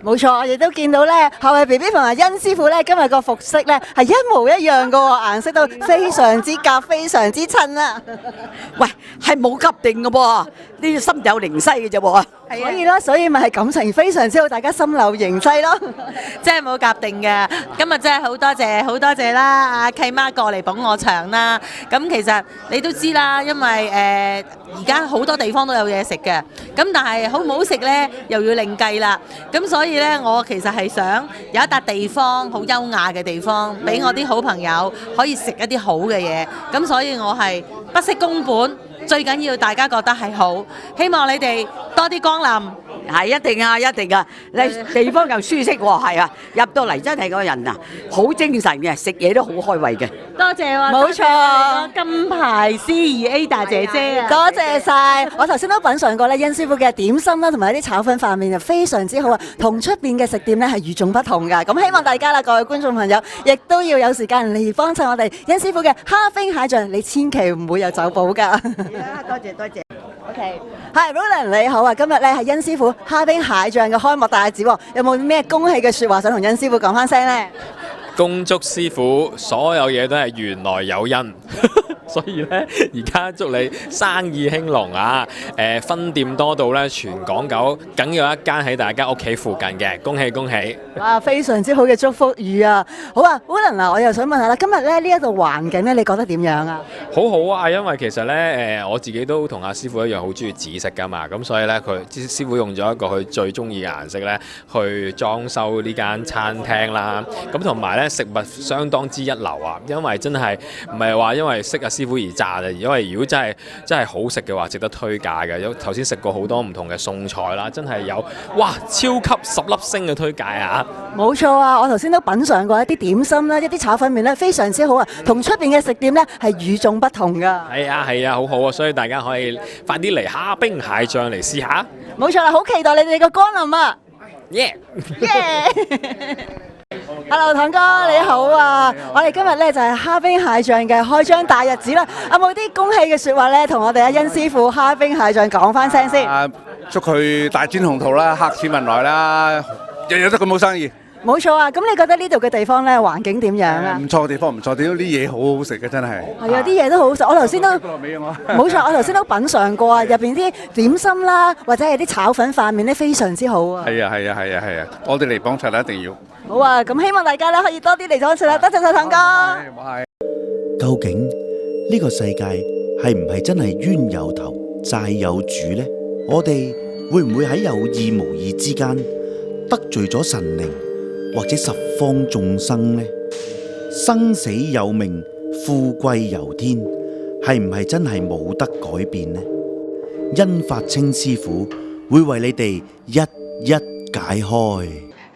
冇錯，我亦都見到咧，後衞 BB 同埋甄師傅咧，今日個服飾咧係一模一樣嘅喎，顏色都非常之夾，非常之襯啊！喂，係冇急定嘅噃，呢啲心有靈犀嘅啫喎。所以咯，所以咪係感情非常之好，大家心有靈犀咯。真係冇夾定嘅，今日真係好多謝啦，阿契媽過嚟捧我場啦。咁其實你都知啦，因為而家好多地方都有嘢食嘅，咁但係好唔好食呢，又要另計啦。咁所以呢，我其實係想有一笪地方好優雅嘅地方，俾我啲好朋友可以食一啲好嘅嘢。咁所以我係不惜工本。最緊要大家覺得係好，希望你哋多啲光臨。係一定啊，一定啊！你地方又舒適喎，係啊，入到嚟真係個人啊，好精神嘅，食嘢都好開胃嘅。多謝喎，冇錯，金牌司儀 Ada 姐姐啊，多謝晒！我頭先都品嚐過咧，甄師傅嘅點心啦，同埋一啲炒粉飯麵就非常之好啊，同出邊嘅食店咧係與眾不同㗎。咁希望大家啦，各位觀眾朋友，亦都要有時間嚟幫襯我哋甄師傅嘅蝦兵蟹將，你千祈唔會有走寶㗎。多謝多謝。OK，係 Roland 你好啊！今日咧係甄師傅蝦兵蟹將嘅開幕大日子喎，有冇咩恭喜嘅説話想同甄師傅講翻聲呢？恭祝師傅所有嘢都係緣來有因，所以咧而家祝你生意興隆啊！分店多到咧全港九，梗有一間喺大家屋企附近嘅，恭喜恭喜！哇，非常之好嘅祝福語啊！好啊，Roland啊，我又想問下啦，今日咧呢一度環境咧，你覺得點樣啊？好好啊，因為其實咧我自己都同阿師傅一樣好中意紫色噶嘛，咁所以咧佢師傅用咗一個佢最中意嘅顏色咧去裝修呢間餐廳啦，咁同埋咧食物相當之一流啊，因為真係唔係話因為識阿師傅而讚啊，因為如果真係好食嘅話，值得推介嘅。有頭先食過好多唔同嘅餸菜啦，真係有哇超級10粒星嘅推介啊！冇錯啊，我頭先都品嚐過一啲點心啦，一啲炒粉麵咧，非常之好啊，同出邊嘅食店咧係與眾不同㗎。係啊，好好啊，所以大家可以快啲嚟蝦兵蟹將嚟試下。冇錯啦，好期待你哋嘅光臨啊！耶！ Hello， 堂哥你好啊！我哋今日咧就係蝦兵蟹將嘅開張大日子啦，有冇啲恭喜嘅説話咧，同我哋阿甄師傅蝦兵蟹將講翻聲先？祝佢大展宏圖啦，客似雲來啦，日日都咁好生意。冇錯啊！咁你覺得呢度嘅地方咧環境點樣啊？唔錯嘅地方，唔錯，啲嘢好好食嘅真係。係啊，啲嘢都好好食，我頭先都冇錯，我頭先都品嚐過啊，入邊啲點心啦，或者係啲炒粉飯麵咧，非常之好啊！係啊，我哋嚟幫襯啦，一定要。好啊，咁希望大家咧可以多啲嚟幫襯啦，多謝晒堂哥。究竟呢個世界係唔係真係冤有頭債有主呢？我哋會唔會喺有意無意之間得罪咗神靈或者十方眾生呢？生死有命，富貴由天，係唔係真係冇得改變呢？甄發清師傅會為你哋一一解開。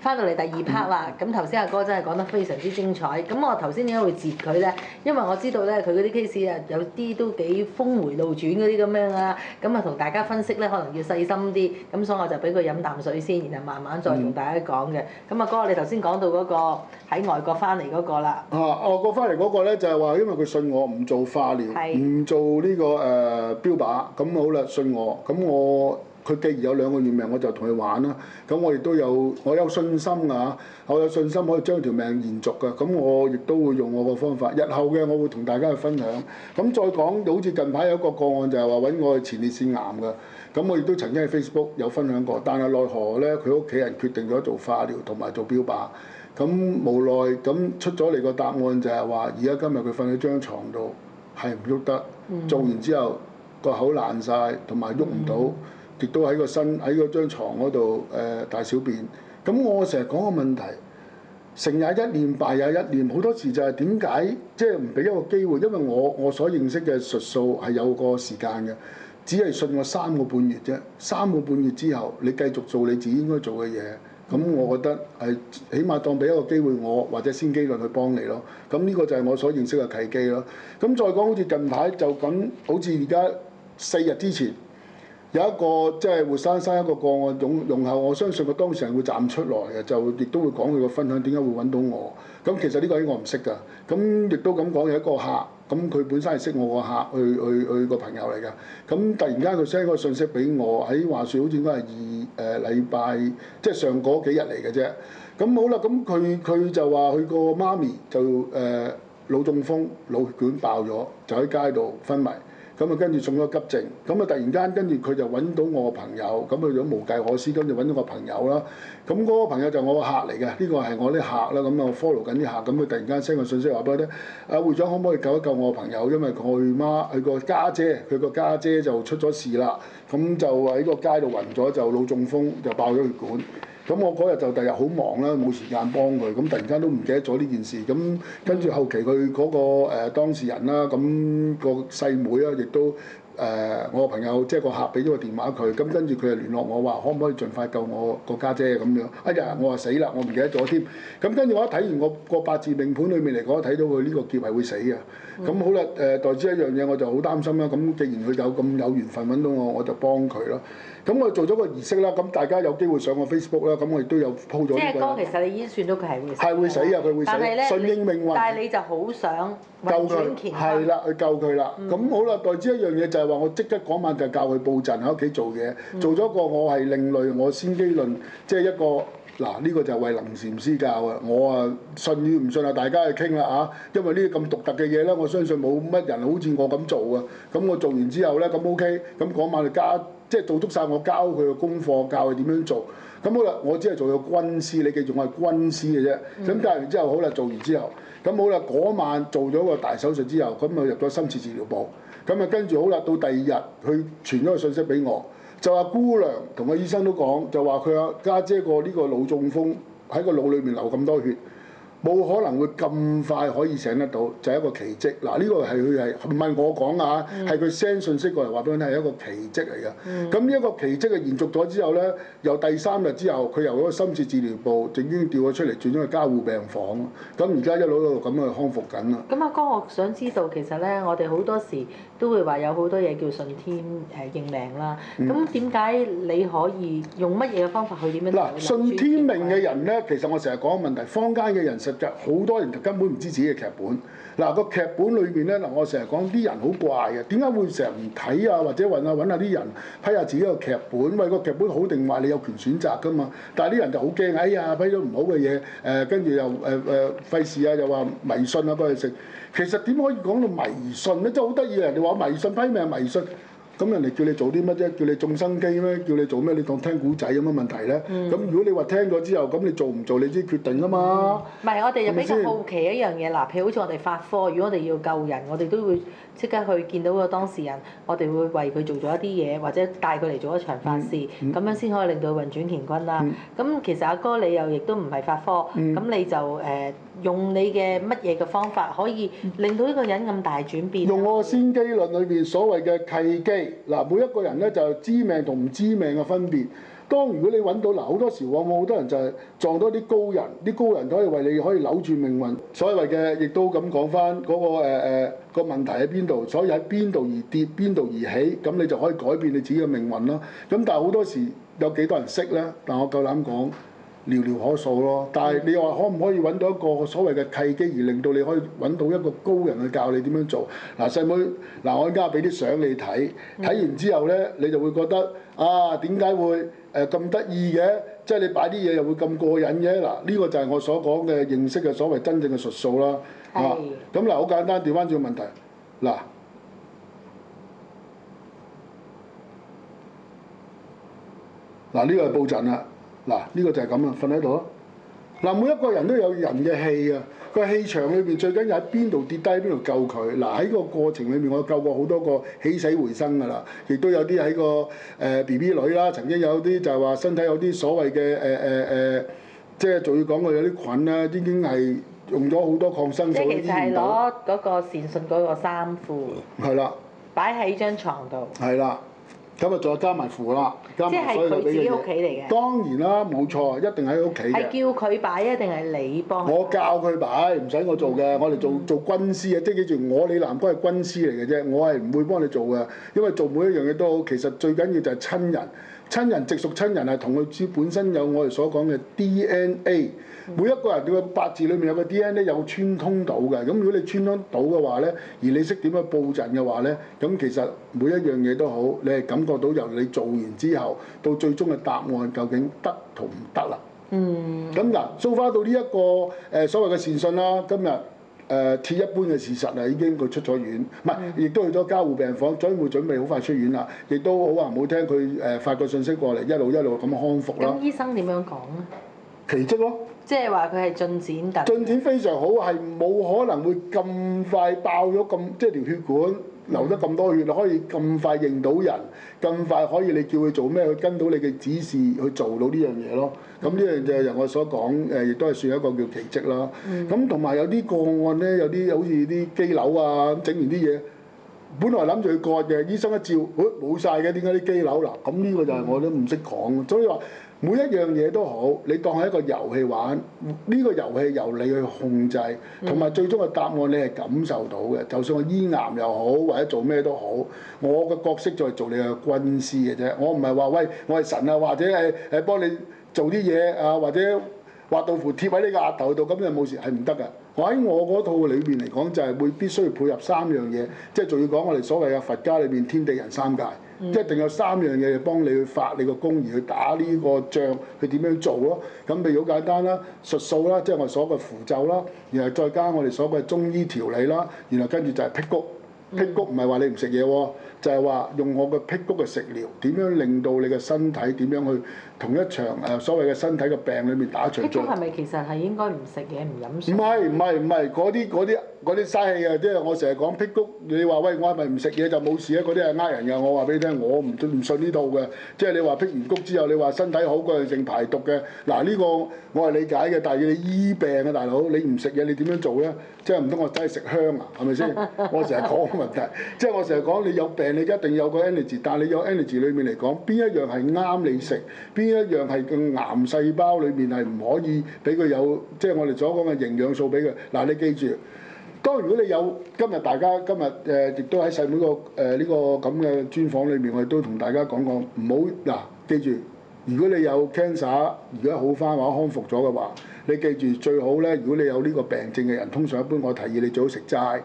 翻到嚟第二 part 啦，咁頭先阿哥真係講得非常之精彩。咁我頭先點解會截佢呢？因為我知道咧，佢嗰啲 case 啊，有啲都幾峰迴路轉嗰啲咁樣啊。咁啊，同大家分析咧，可能要細心啲。咁所以我就俾佢飲啖水先，然後慢慢再同大家講嘅。咁阿哥，你頭先講到嗰個喺外國翻嚟嗰個啦。外國翻嚟嗰個咧就係話，因為佢信我唔做化療，唔做呢個標靶，咁好啦，信我，咁佢既然有2個月命，我就同佢玩啦。咁我亦都我有信心啊！我有信心可以將條命延續㗎。咁我亦都會用我個方法。日後嘅我會同大家去分享。咁再講，好似近排有一個個案就係話揾我前列腺癌㗎。咁我亦都曾經喺 Facebook 有分享過，但係奈何咧，佢屋企人決定咗做化療同埋做標靶。咁無奈咁出咗嚟個答案就係話，而家今日佢瞓喺張床度係唔喐得，做完之後個口爛晒，同埋喐唔到。亦都喺嗰張床嗰度大小便，咁我成日講個問題，成也一念，敗也一念，好多時就係點解即係唔俾一個機會？因為我所認識嘅術數係有個時間嘅，只係信我3個半月啫，3個半月之後你繼續做你自己應該做嘅嘢，咁我覺得係起碼當俾一個機會我或者先機論去幫你咯。咁呢個就係我所認識嘅契機咯。咁再講好似近排就咁，好似而家4日之前。有一個即係活生生一個個案用後，我相信個當事人會站出來嘅，就亦都會講佢個分享點解會揾到我。咁其實呢個我唔識㗎，咁亦都咁講有一個客，咁佢本身係識我個客，去個朋友嚟㗎。咁突然間佢 send 個信息俾我，喺話説好似應該係禮拜，即係上嗰幾日嚟嘅啫。咁好啦，咁佢就話佢個媽咪就腦中風、腦血管爆咗，就喺街度昏迷。咁啊，跟住送咗急症，咁啊突然間跟住佢就揾到我個朋友，咁佢就無計可施，跟住揾到個朋友啦。咁嗰個朋友就我個客嚟嘅，呢個係我啲客啦。咁我 follow 緊啲客，咁佢突然間 send 個信息話俾我聽，阿會長可唔可以救一救我個朋友？因為佢個家姐就出咗事啦，咁就喺個街度暈咗，就腦中風，就爆咗血管。咁我嗰日就第日好忙啦，冇時間幫佢，咁突然間都唔記得咗呢件事。咁跟住後期佢嗰個當事人啦，咁個細妹啊，亦都我個朋友即係個客俾咗個電話佢，咁跟住佢就聯絡我話可唔可以盡快救我個家姐咁樣。哎呀，我話死啦，我唔記得咗添。咁跟住我一睇完我個八字命盤裏面嚟講，睇到佢呢個劫係會死嘅。咁好啦，代之一樣嘢我就好擔心啦。咁既然佢有咁有緣分揾到我就幫佢咯。咁我做咗個儀式啦，咁大家有機會上我 Facebook 啦，咁我亦都有 po 咗呢個。即係哥，其實你已經算到佢係會死。係會死啊！佢會死。順應命運。但係你就好想救佢。係啦，去救佢啦。咁好啦，代之一樣嘢就係話我即刻嗰晚就教佢佈陣喺屋企做嘢，做咗個我係另類，我先機論，即係一個嗱呢個就係為能禪師教啊！我啊信與唔信啊，大家去傾啦嚇。因為呢啲咁獨特嘅嘢咧，我相信冇乜人好似我咁做啊。咁我做完之後咧，咁 OK，咁嗰晚就即係做足晒我教佢嘅功課，教佢點樣做。咁好啦，我只係做個軍師，你記住我係軍師嘅啫。咁教完之後，好啦，做完之後，咁好啦，嗰晚做咗個大手術之後，咁啊入咗深切治療部。咁啊跟住好啦，到第二日佢傳咗個信息俾我，就話姑娘同個醫生都講，就話佢阿家姐個呢個腦中風喺個腦裏面流咁多血。冇可能會咁快可以醒得到，就係一個奇蹟。嗱，呢個係佢係唔係我講啊？係佢 send 信息過嚟話俾我聽係一個奇蹟嚟嘅。咁呢一個奇蹟嘅延續咗之後咧，由第3日之後，佢由嗰個深切治療部已經調咗出嚟，轉咗去加護病房。咁而家一路咁去康復緊啦。咁阿哥，我想知道其實咧，我哋好多時都會話有好多嘢叫順天認命啦。咁點解你可以用乜嘢嘅方法去點樣？嗱，順天命嘅人咧，其實我成日講個問題，坊間嘅人好多人根本唔知自己嘅劇本。嗱，個劇本裏邊咧，我成日講啲人好怪嘅，點解會成日唔睇啊？或者揾下啲人批下自己個劇本，因為個劇本好定壞，你有權選擇㗎嘛。但係啲人就好驚，哎呀批咗唔好嘅嘢，跟住又費事啊，又話迷信啊嗰啲食。其實點可以講到迷信咧？真係好得意啊！人哋話迷信批命迷信。咁人哋叫你做啲乜啫？叫你種生機咩？叫你做咩？你當聽古仔有乜問題咧？咁如果你話聽咗之後，咁你做唔做你自己決定啊嘛？唔係，我哋就比較好奇一樣嘢。嗱，譬如好似我哋發科，如果我哋要救人，我哋都會即刻去見到個當事人，我哋會為佢做咗一啲嘢，或者帶佢嚟做一場法事，咁樣先可以令到佢運轉乾坤啦。咁其實阿哥你又亦都唔係發科，咁你就用你嘅乜嘢嘅方法可以令到呢個人咁大轉變？用我先機論裏邊所謂嘅契機。嗱，每一個人咧就知命同唔知命嘅分別。當如果你揾到嗱，好多時往往好多人就係撞到啲高人，啲高人可以為你可以扭轉命運。所謂嘅亦都咁講翻嗰個問題喺邊度，所以喺邊度而跌，邊度而起，咁你就可以改變你自己嘅命運咯。咁但係好多時有幾多人識咧？但我夠膽講，寥寥可數咯。但係你話可唔可以揾到一個所謂嘅契機，而令到你可以揾到一個高人去教你點樣做？嗱，細妹，嗱我而家俾啲相你睇，睇完之後咧，你就會覺得啊，點解會咁得意嘅？即係你擺啲嘢又會咁過癮嘅？嗱，呢個就係我所講嘅認識嘅所謂真正嘅術數啦。啊，咁嗱，好簡單，調翻轉個問題，嗱，呢個係佈陣啦。嗱，呢個就係咁啊，瞓喺度啊！嗱，每一個人都有人嘅氣啊，個氣場裏邊最緊要喺邊度跌低，邊度救佢。嗱，喺個過程裏面，我救過好多個起死回生㗎啦，亦都有啲喺個BB 女啦，曾經有啲就係話身體有啲所謂嘅即係仲要講過有啲菌啦，已經係用咗好多抗生素。即係其實係攞嗰個善信嗰個衫褲。係啦。擺喺張床度。係啦。咁啊仲有加埋符啦，加即係埋所有佢自己屋俾嘅嘢。企嚟嘅。當然啦，冇錯，一定喺屋企係嘅。叫佢擺啊，定係你幫佢擺？我教佢擺，唔使我做嘅。我哋做軍師嘅，即係記住，我李南光係軍師嚟嘅啫，我係唔會幫你做嘅，因為做每一樣嘢都好，其實最緊要就係親人。親人直屬親人係同佢本身有我哋所講嘅 DNA。每一個人嘅八字裏面有個 DNA 有穿通到嘅，咁如果你穿通到嘅話咧，而你識點樣佈陣嘅話咧，咁其實每一樣嘢都好，你係感覺到由你做完之後到最終嘅答案究竟得同唔得啦。咁嗱，so far到呢一個所謂嘅善信啦，今日鐵一般嘅事實啊，已經佢出咗院，唔係，亦都去咗加護病房，準備好快出院啦，亦都好話唔好聽，佢發個信息過嚟，一路咁康復啦咁。醫生點樣講咧？奇蹟咯！即係話佢係進展緊。進展非常好，係冇可能會咁快爆咗咁，即係條血管流得咁多血，可以咁快認到人，咁快可以你叫佢做咩，佢跟到你嘅指示去做到呢樣嘢咯。咁呢樣就由我所講，亦都係算一個叫奇蹟啦。咁同埋有啲個案咧，有啲好似啲肌瘤啊，整完啲嘢，本來諗住去割嘅，醫生一照，冇晒嘅，點解啲肌瘤嗱？咁呢個就係我都唔識講，所以話。每一樣嘢都好，你當係一個遊戲玩，呢個遊戲由你去控制，同埋最終嘅答案你係感受到嘅。就算我醫癌又好，或者做咩都好，我嘅角色就係做你嘅軍師嘅啫。我唔係話喂，我係神啊，或者係幫你做啲嘢啊，或者畫道符貼喺你個額頭度，咁就冇事，係唔得㗎。我喺我嗰套裏邊嚟講，就係會必須要配合三樣嘢，即係仲要講我哋所謂嘅佛家裏邊天地人三界。一定有三樣嘢幫你去發你個功，而去打呢個仗，去點樣做咯？咁譬如好簡單啦，術數啦，即係我哋所謂嘅符咒啦，然後再加我哋所謂中醫調理啦，然後跟住就係辟谷。辟谷唔係話你唔食嘢喎，就係話用我嘅辟谷嘅食療，點樣令到你嘅身體點樣去同一場所謂嘅身體嘅病裏面打一場仗。辟谷係咪其實係應該唔食嘢唔飲水？唔係，嗰啲嘥氣啊！即係我成日講辟谷，你話喂，我係咪唔食嘢就冇事咧？嗰啲係呃人㗎。我話俾你聽，我唔信呢套嘅。即係你話辟完谷之後，你話身體好過性排毒嘅，嗱呢個我係理解嘅。但係你醫病啊，大佬，你唔食嘢你點樣做咧？即係唔通我真係食香啊？係咪先？我成日講個問題，即係我成日講你有病你一定有個 energy，但係你有 energy 裏面嚟講，邊一樣係啱你食，邊一樣係個癌細胞裏面係唔可以俾佢有，即係我哋所講嘅營養素俾佢。嗱，你記住。當如果你有大家今日亦都喺細妹個呢個咁嘅專訪裏面，我哋都同大家講唔好嗱，記住，如果你有 cancer，如果好翻或者康復咗嘅話，你記住最好咧，如果你有呢個病症嘅人，通常一般我提議你最好食齋。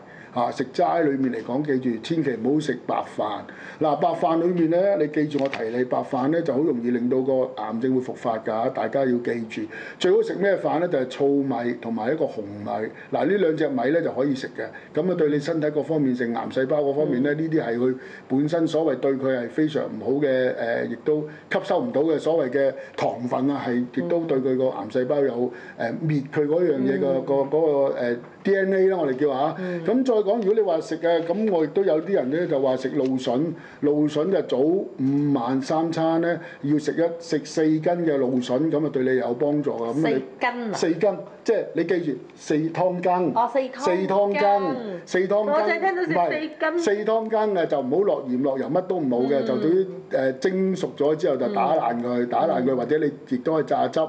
食齋裏面嚟講，記住千祈唔好食白飯。嗱，白飯裏面咧，你記住我提你，白飯咧就好容易令到個癌症會復發㗎。大家要記住，最好食咩飯咧？就係糙米同埋一個紅米。嗱，呢兩隻米咧就可以食嘅。咁啊，對你身體各方面性癌細胞嗰方面咧，呢啲係佢本身所謂對佢係非常唔好嘅亦都吸收唔到嘅所謂嘅糖分啊，係亦都對佢個癌細胞有滅佢嗰樣嘢嗰個DNA 啦，我哋叫下。咁再講，如果你話食嘅，咁我亦都有啲人咧就話食蘆筍，蘆筍就早午晚三餐咧要食4斤嘅蘆筍，咁啊對你有幫助嘅。4斤啊？4斤，即係你記住4湯羹。哦，4湯羹。4湯羹。我淨係聽到食4斤。4湯羹嘅就唔好落鹽落油，乜都唔好嘅，就對於蒸熟咗之後就打爛佢，或者你亦都可以榨汁，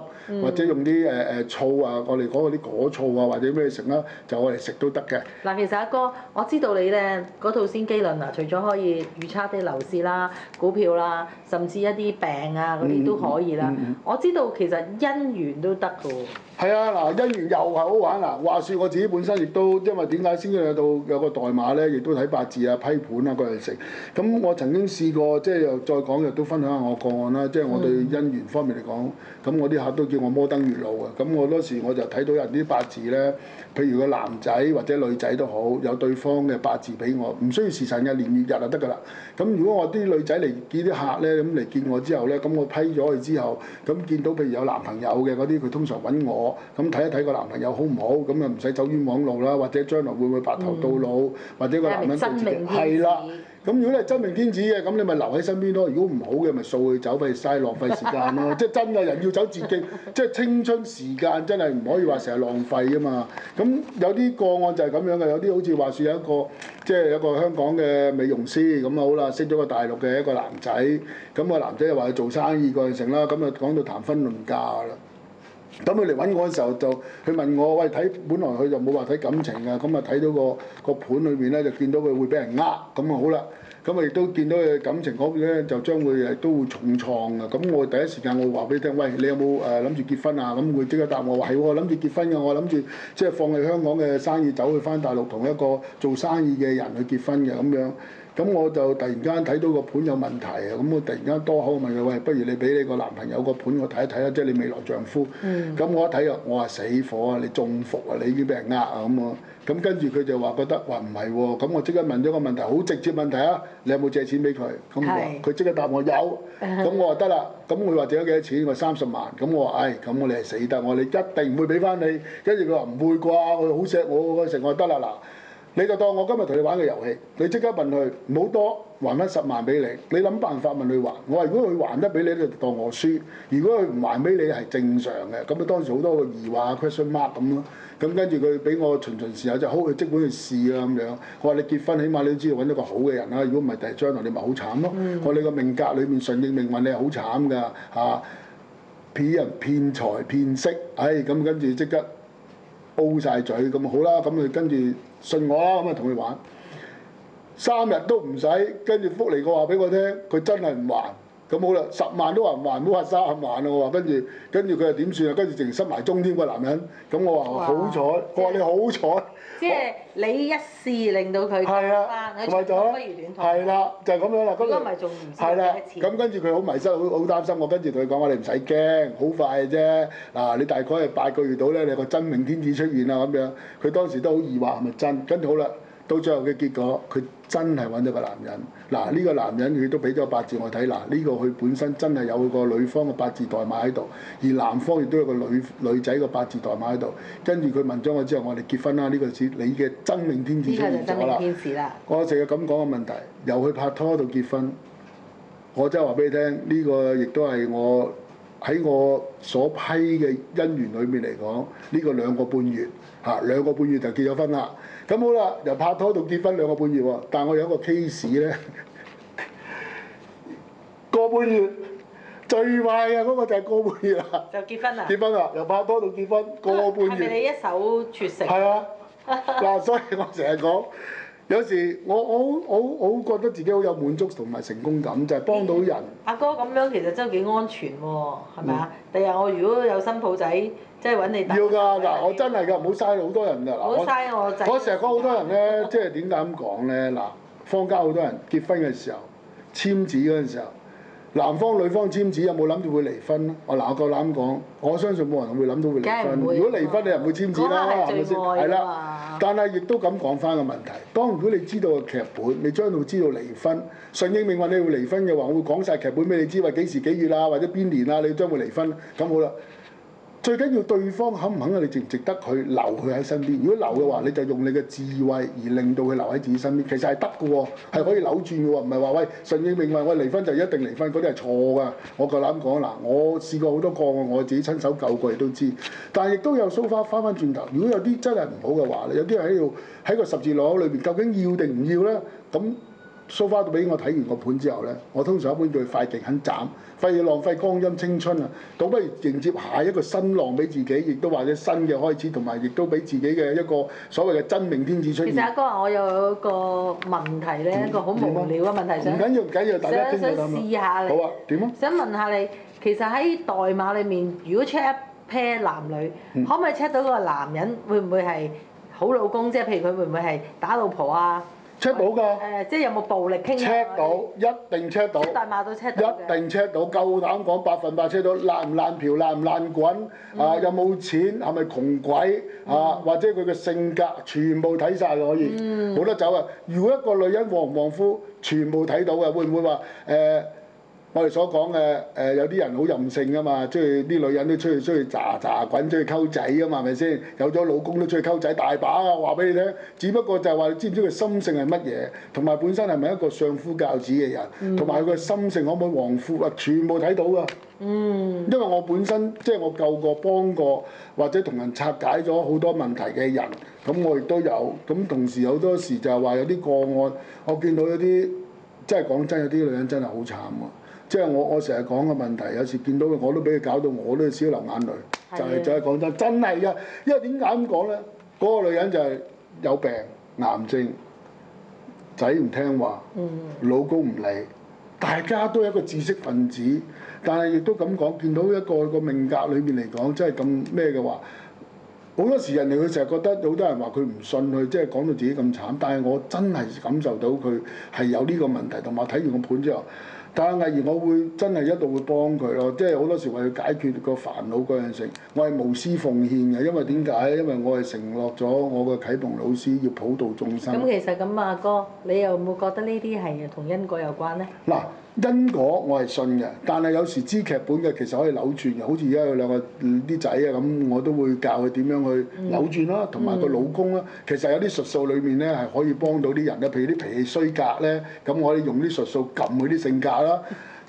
或者用啲醋啊，我哋講嗰啲果醋啊，或者咩食啦，就我哋食都得嘅。嗱，其實阿哥，我知道你咧嗰套先機論啊，除咗可以預測啲樓市啦、股票啦，甚至一啲病啊嗰啲都可以啦。我知道其實姻緣都得嘅喎。係啊，嗱，姻緣又係好玩嗱。話説我自己本身亦都因為點解先有個代碼咧，亦都睇八字啊、批盤啊嗰樣食。咁我曾經試過，即係又再講又都分享下我個案啦。即係我對姻緣方面嚟講，咁我啲客都叫我摩登月老啊。咁我嗰時我就睇到人啲八字咧，譬如個男仔或者女仔都好，有對方嘅八字俾我，唔需要時辰嘅，年月日就得㗎啦。咁如果我啲女仔嚟見啲客咧，咁嚟見我之後咧，咁我批咗佢之後，咁見到譬如有男朋友嘅嗰啲，佢通常揾我。咁睇一睇個男朋友好唔好，咁啊唔使走冤枉路啦，或者將來會唔會白頭到老，或者個男人對自己係啦。咁如果你係真命天子嘅，咁你咪留喺身邊咯。如果唔好嘅，咪掃佢走，費嘥浪費時間咯。即係真嘅人要走捷徑，即係青春時間真係唔可以話成日浪費啊嘛。咁有啲個案就係咁樣嘅，有啲好似話説有一個即係有一個香港嘅美容師咁啊好啦，識咗個大陸嘅一個男仔，咁個男仔又話佢做生意嗰陣成啦，咁啊講到談婚論嫁啦。咁佢嚟揾我嘅時候就佢問我喂，睇本來佢就冇話睇感情㗎，咁啊睇到個盤裏面咧就見到佢會俾人呃，咁啊好啦，咁啊亦都見到佢感情嗰邊咧就將會都會重創㗎。咁我第一時間我話俾你聽，喂，你有冇諗住結婚啊？咁佢即刻答我話係喎，諗住結婚㗎，我諗住即係放棄香港嘅生意走去翻大陸同一個做生意嘅人去結婚嘅咁樣。咁我就突然間睇到個盤有問題啊！咁我突然間多口問佢：喂，不如你俾你個男朋友個盤我睇一睇啦，即係你未來丈夫。咁我一睇啊，我話死火啊！你中伏啊！你已經俾人呃啊咁啊！咁跟住佢就話覺得話唔係喎，咁我即刻問咗個問題，好直接問題啊！你有冇借錢俾佢？咁佢即刻答我有。咁我話得啦。咁佢話借咗幾多錢？我30萬。咁我話咁我哋係死得，我哋一定唔會俾翻你。跟住佢話唔會啩？佢好錫我嗰陣，我話得啦嗱。你就當我今日同你玩個遊戲，你即刻問佢唔好多，還翻10萬俾你。你諗辦法問佢還。我話如果佢還得俾你，你就當我輸；如果佢唔還俾你係正常嘅。咁啊當時好多個疑話 question mark 咁咯。咁跟住佢俾我循試下就好，佢即管去試啦咁樣。我話你結婚起碼你都知道揾到個好嘅人啦。如果唔係第日將來你咪好慘咯。我話你個命格裏面順應命運你係好慘㗎嚇，騙人騙財騙色，咁跟住即刻 O 晒嘴咁好啦，咁佢跟住信我啦，咁啊同佢玩3日都唔使，跟住復嚟個話俾我聽，佢真係唔還，咁好啦，10萬都話唔還，唔好話30萬啦，我話跟住佢又點算啊？跟住淨失埋蹤添個男人，咁我話好彩，我話你好彩，即係你一試令到佢係啊，同埋就係啦，就係咁樣啦。應該咪仲唔係啦，咁跟住佢好迷失，好擔心。我跟住同佢講話：你唔使驚，好快嘅啫。嗱，你大概係8個月到咧，你個真命天子出現啦咁樣。佢當時都好疑惑係咪真？跟住好啦，到最後嘅結果，佢真係揾到個男人。嗱，呢個男人佢都俾咗八字我睇。嗱，呢個佢本身真係有個女方嘅八字代碼喺度，而男方亦都有個女仔嘅八字代碼喺度。跟住佢問咗我之後，我哋結婚啦。呢個是你嘅真命天子出現咗啦。我成日咁講嘅問題，由去拍拖到結婚，我真係話俾你聽，呢個亦都係我喺我所批嘅姻緣裏面嚟講，呢個2個半月2個半月就結咗婚啦。咁好啦，由拍拖到結婚2個半月喎，但我有一個 case 咧，個半月最壞嘅嗰個就係個半月啦。就結婚啦？結婚啦，由拍拖到結婚個半月。係咪你一手絕成？係啊，嗱，所以我成日講。有時我覺得自己好有滿足同埋成功感，就係幫到人。阿哥咁樣其實真係幾安全喎，係咪啊？第日我如果有新抱仔，即係揾你打。要㗎，嗱，我真係㗎，唔好嘥好多人㗎。唔好嘥我仔。我成日講好多人咧，即係點解咁講咧？嗱，坊間好多人結婚嘅時候簽字嗰陣時候，男方女方簽字有冇諗住會離婚咧？我夠膽講，我相信冇人會諗到會離婚。如果離婚你又唔會簽字啦，係咪先？係啦。但係亦都咁講翻個問題，當如果你知道個劇本，你將會知道離婚，順應命運你會離婚嘅話，我會講晒劇本俾你知，話幾時幾月啊，或者邊年啊，你將會離婚。咁好啦，最緊要對方肯唔肯啊？你值唔值得佢留佢喺身邊？如果留嘅話，你就用你嘅智慧而令到佢留喺自己身邊，其實係得嘅喎，係可以扭轉嘅喎，唔係話喂順應命運，我離婚就一定離婚，嗰啲係錯㗎。我夠膽講嗱，我試過好多個案，我自己親手救過，亦都知。但係亦都有蘇花翻轉頭，如果有啲真係唔好嘅話，有啲人喺度喺個十字路口裏邊，究竟要定唔要咧？咁蘇花都俾我睇完個盤之後咧，我通常一般叫佢快極肯斬，費事浪費光陰青春啊！倒不如迎接下一個新浪俾自己，亦都或者新嘅開始，同埋亦都俾自己嘅一個所謂嘅真命天子出現。其實阿哥話我有個問題咧，一個好無聊嘅問題想。唔緊要，大家聽到啦嘛。想試下你。好啊，點啊？想問下你，其實喺代碼裏面，如果 check 一 pair 男女，可唔可以 check 到嗰個男人會唔會係好老公？即係譬如佢會唔會係打老婆啊？check 到㗎，即係有冇暴力傾？check 到，一定 check 到。即係代碼都 check 到嘅。一定 check 到，夠膽講100%check 到，爛唔爛嫖，爛唔爛滾，有冇錢，係咪窮鬼，或者佢嘅性格，全部睇晒可以，冇得走啊！如果一個女人旺唔旺夫，全部睇到嘅，會唔會話我哋所講嘅有啲人好任性噶嘛，中意啲女人都出去喳滾，中意溝仔噶嘛，係咪先？有咗老公都中意溝仔，大把啊！話俾你聽，只不過就係話你知唔知佢心性係乜嘢，同埋本身係咪一個相夫教子嘅人，同埋佢嘅心性可唔可以旺夫啊？全部睇到噶。因為我本身即係我救過、幫過或者同人拆解咗好多問題嘅人，咁我亦都有。咁同時好多時就係話有啲個案，我見到有啲即係講真，有啲女人真係好慘喎。即係我成日講嘅問題，有時見到佢我都俾佢搞到我都少流眼淚，就係講真，真係㗎。因為點解咁講咧？嗰個女人就係有病、癌症，仔唔聽話，老公唔理，大家都係一個知識分子，但係亦都咁講，見到一個命格裏面嚟講，真係咁咩嘅話，好多時人哋佢成日覺得好多人話佢唔信佢，即係講到自己咁慘，但係我真係感受到佢係有呢個問題，同埋睇完個盤之後。但係毅然，我會真係一度會幫佢咯，即係好多時為佢解決個煩惱嗰樣事，我係無私奉獻嘅，因為點解？因為我係承諾咗我個啟蒙老師要普度眾生。咁其實咁阿哥，你有冇覺得呢啲係同因果有關呢？嗱，因果我係信嘅，但係有時知劇本嘅其實可以扭轉嘅，好似而家有兩個啲仔啊咁，我都會教佢點樣去扭轉啦，同埋個老公啦。其實有啲術數裡面咧係可以幫到啲人嘅，譬如啲脾氣衰格咧，咁我哋用啲術數撳佢啲性格啦。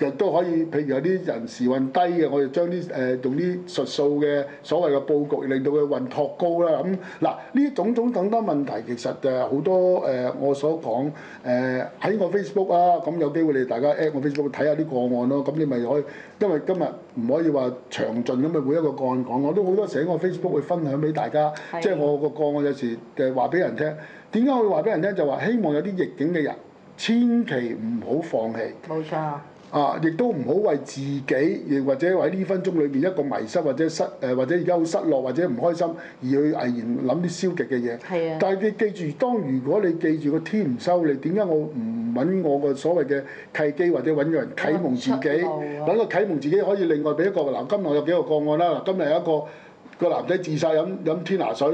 亦都可以，譬如有啲人時運低嘅，我哋將啲用啲術數嘅所謂嘅佈局，令到佢運托高啦。咁嗱，呢種種等等問題，其實好多我所講喺我 Facebook 啊，咁有機會你大家 at 我 Facebook 睇下啲個案咯。咁你咪可以，因為今日唔可以話詳盡咁啊，每一個個案講，我都好多時喺我 Facebook 會分享俾大家，即係我個案有時話俾人聽。點解我會話俾人聽？就話希望有啲逆境嘅人，千祈唔好放棄。冇錯。亦都唔好為自己，亦或者喺呢分鐘裏邊一個迷失或者或者而家好失落或者唔開心，而去毅然諗啲消極嘅嘢。係啊。但係你記住，如果你記住個天唔收你，點解我唔揾我個所謂嘅契機，或者揾個人啟蒙自己，揾個啟蒙自己可以另外俾一個嗱，今日有幾個個案啦。今日有一個男仔自殺飲天拿水，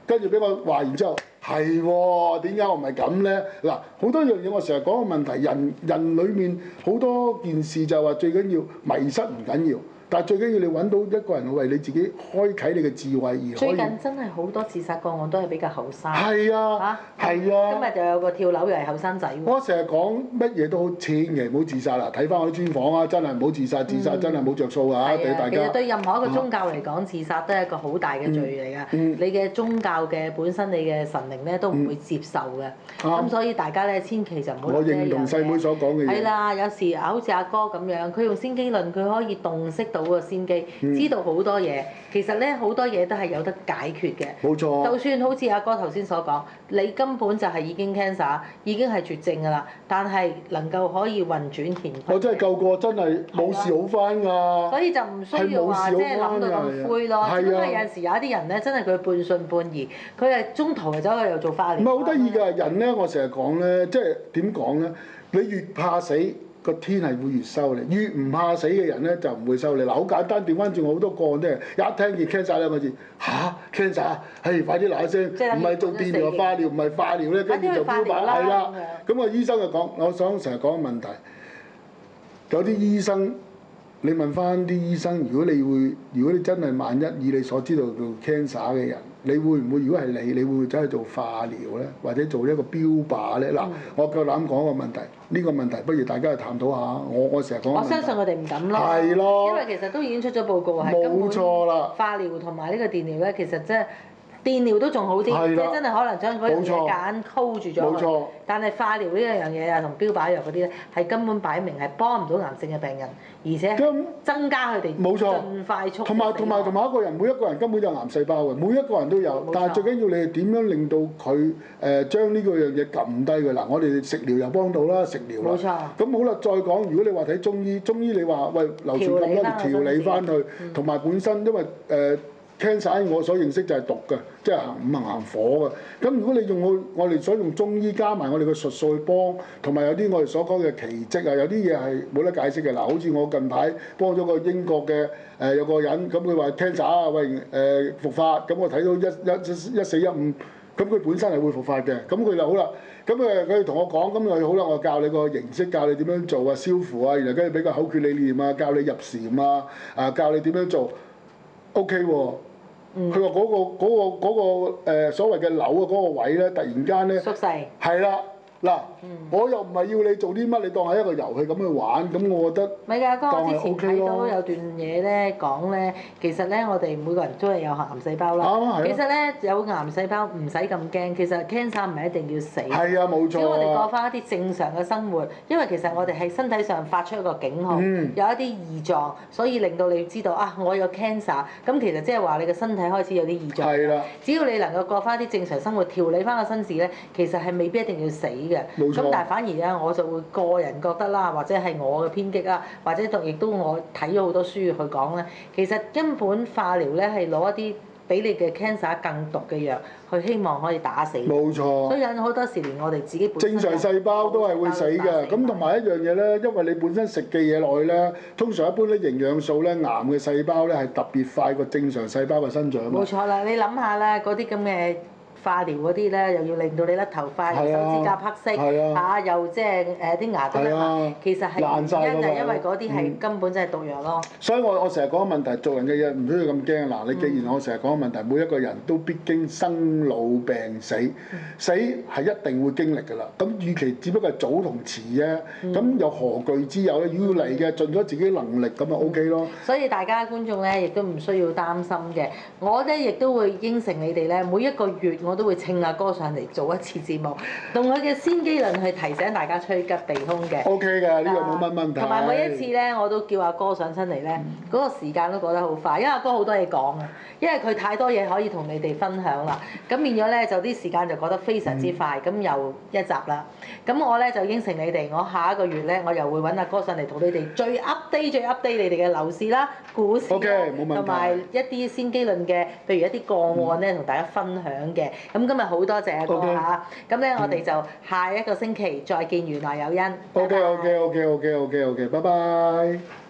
跟住俾我話完之後。係喎，點解我唔係咁咧？嗱，好多樣嘢我成日講個問題，人裏面好多件事就係話最緊要迷失唔緊要，但係最緊要你揾到一個人為你自己開啟你嘅智慧而可以。最近真係好多自殺個案都係比較後生。係啊，係啊。今日就有個跳樓又係後生仔喎。我成日講乜嘢都好，千祈唔好自殺啦！睇翻我啲專訪啊，真係唔好自殺，自殺真係冇着數啊！俾大家。其實對任何一個宗教嚟講，自殺都係一個好大嘅罪嚟㗎。你嘅宗教嘅本身，你嘅神靈咧都唔會接受嘅。咁所以大家咧千祈就唔好。我認同細妹所講嘅嘢。係啦，有時好似阿哥咁樣，佢用先機論，佢可以洞悉到個先機，知道好多嘢。其實咧好多嘢都係有得解決嘅。冇錯。就算好似阿哥頭先所講，你根本就係已經 cancer， 已經係絕症㗎啦，但係能夠可以運轉乾坤。我真係救過，真係冇事好翻㗎。所以就唔需要話即係諗到咁灰咯。只不過有陣時有一啲人咧，真係佢半信半疑，佢係中途就走去又做化療。唔係好得意㗎，人咧我成日講咧，即係點講咧？你越怕死，個天係會越收你；越唔怕死嘅人咧，就唔會收你。嗱，好簡單，調翻轉我好多個案都係一聽見 cancer 兩個字，嚇 cancer，快啲嗱一聲，唔係做電療化療，唔係化療咧，跟住就標靶，係啦。咁個醫生就講，我想成日講個問題，有啲醫生。你問翻啲醫生，如果你真係萬一以你所知道做 cancer 嘅人，你會唔會？如果係你會唔會走去做化療咧，或者做一個標靶咧？嗱，我夠膽講個問題，呢個問題不如大家去探討下。我成日講。我相信佢哋唔敢咯。係咯。因為其實都已經出咗報告係根本化療同埋呢個電療咧，其實即係。電療都仲好啲，即係真係可能將嗰樣嘢夾硬 hold 住咗。冇錯。但係化療呢一樣嘢啊，同標靶藥嗰啲咧，係根本擺明係幫唔到癌症嘅病人，而且增加佢哋盡快速。同埋一個人，每一個人根本就癌細胞嘅，每一個人都有。但係最緊要你係點樣令到佢將呢個樣嘢撳低佢嗱？我哋食療又幫到啦，食療啦。冇錯。咁好啦，再講，如果你話睇中醫，你話喂流傳咁多年調理翻去，同埋本身因為cancer 我所認識就係毒嘅，即係行五行火嘅。咁如果你用我哋所用中醫加埋我哋嘅術數去幫，同埋有啲我哋所講嘅奇蹟啊，有啲嘢係冇得解釋嘅。嗱，好似我近排幫咗個英國嘅有個人，咁佢話 cancer 啊，喂復發，咁我睇到1415咁佢本身係會復發嘅。咁佢就好啦。咁佢同我講，咁佢好啦，我教你個形式，教你點樣做啊，燒符啊，然後跟住俾個口訣理念啊，教你入禪啊，教你點樣做 ，OK 喎。佢話嗰個所謂嘅瘤啊，嗰個位咧，突然間咧，縮細。係啦。嗱，我又唔係要你做啲乜，你當係一個遊戲咁去玩，咁我覺得唔係㗎，哥，我之前 OK 睇到咯有段嘢咧講咧，其實咧我哋每個人都係有癌細胞啦。啱啊係啊其實咧有癌細胞唔使咁驚，其實 cancer 唔係一定要死。係啊，冇錯啊。只要我哋過翻一啲正常嘅生活，因為其實我哋喺身體上發出一個警號，有一啲異狀，所以令到你知道啊，我有 cancer。咁其實即係話你嘅身體開始有啲異狀。係啦。只要你能夠過翻啲正常生活，調理翻個身子咧，其實係未必一定要死嘅。冇錯。咁但係反而咧，我就會個人覺得啦，或者係我嘅偏激啦，或者亦都我睇咗好多書去講咧，其實根本化療咧係攞一啲比你嘅 cancer 更毒嘅藥，去希望可以打死。冇錯。所以有好多時連我哋自己本身正常細胞都係會死嘅。咁同埋一樣嘢咧，因為你本身食嘅嘢落去咧，通常一般啲營養素咧，癌嘅細胞咧係特別快過正常細胞嘅生長。冇錯啦，你諗下啦，嗰啲咁嘅化療嗰啲咧，又要令到你甩頭髮，又手指甲黑色，又即係啲牙都甩埋，其實係原因就因為嗰啲係根本真係毒藥咯。所以我成日講個問題，做人嘅嘢唔需要咁驚。嗱，你既然我成日講個問題，每一個人都必經生老病死，死係一定會經歷㗎啦。咁與其只不過係早同遲啫，咁又何懼之有咧？如果嚟嘅盡咗自己能力，咁就 OK 咯。所以大家觀眾咧，亦都唔需要擔心嘅。我咧亦都會應承你哋咧，每一個月我都會請阿哥上嚟做一次節目，用佢嘅先機論去提醒大家趨吉避凶嘅。OK 嘅，呢個冇乜問題。同埋每一次咧，我都叫阿哥上親嚟咧，嗰個時間都過得好快，因為阿哥好多嘢講啊，因為佢太多嘢可以同你哋分享啦。咁變咗咧，就啲時間就過得非常之快。咁又一集啦。咁我咧就應承你哋，我下一個月咧，我又會揾阿哥上嚟同你哋最 update 你哋嘅樓市啦、股市啦，同埋一啲先機論嘅，譬如一啲個案咧，同大家分享嘅。咁今日好多謝阿哥嚇，咁咧我哋就下一個星期再見，原來有因。OK，拜拜。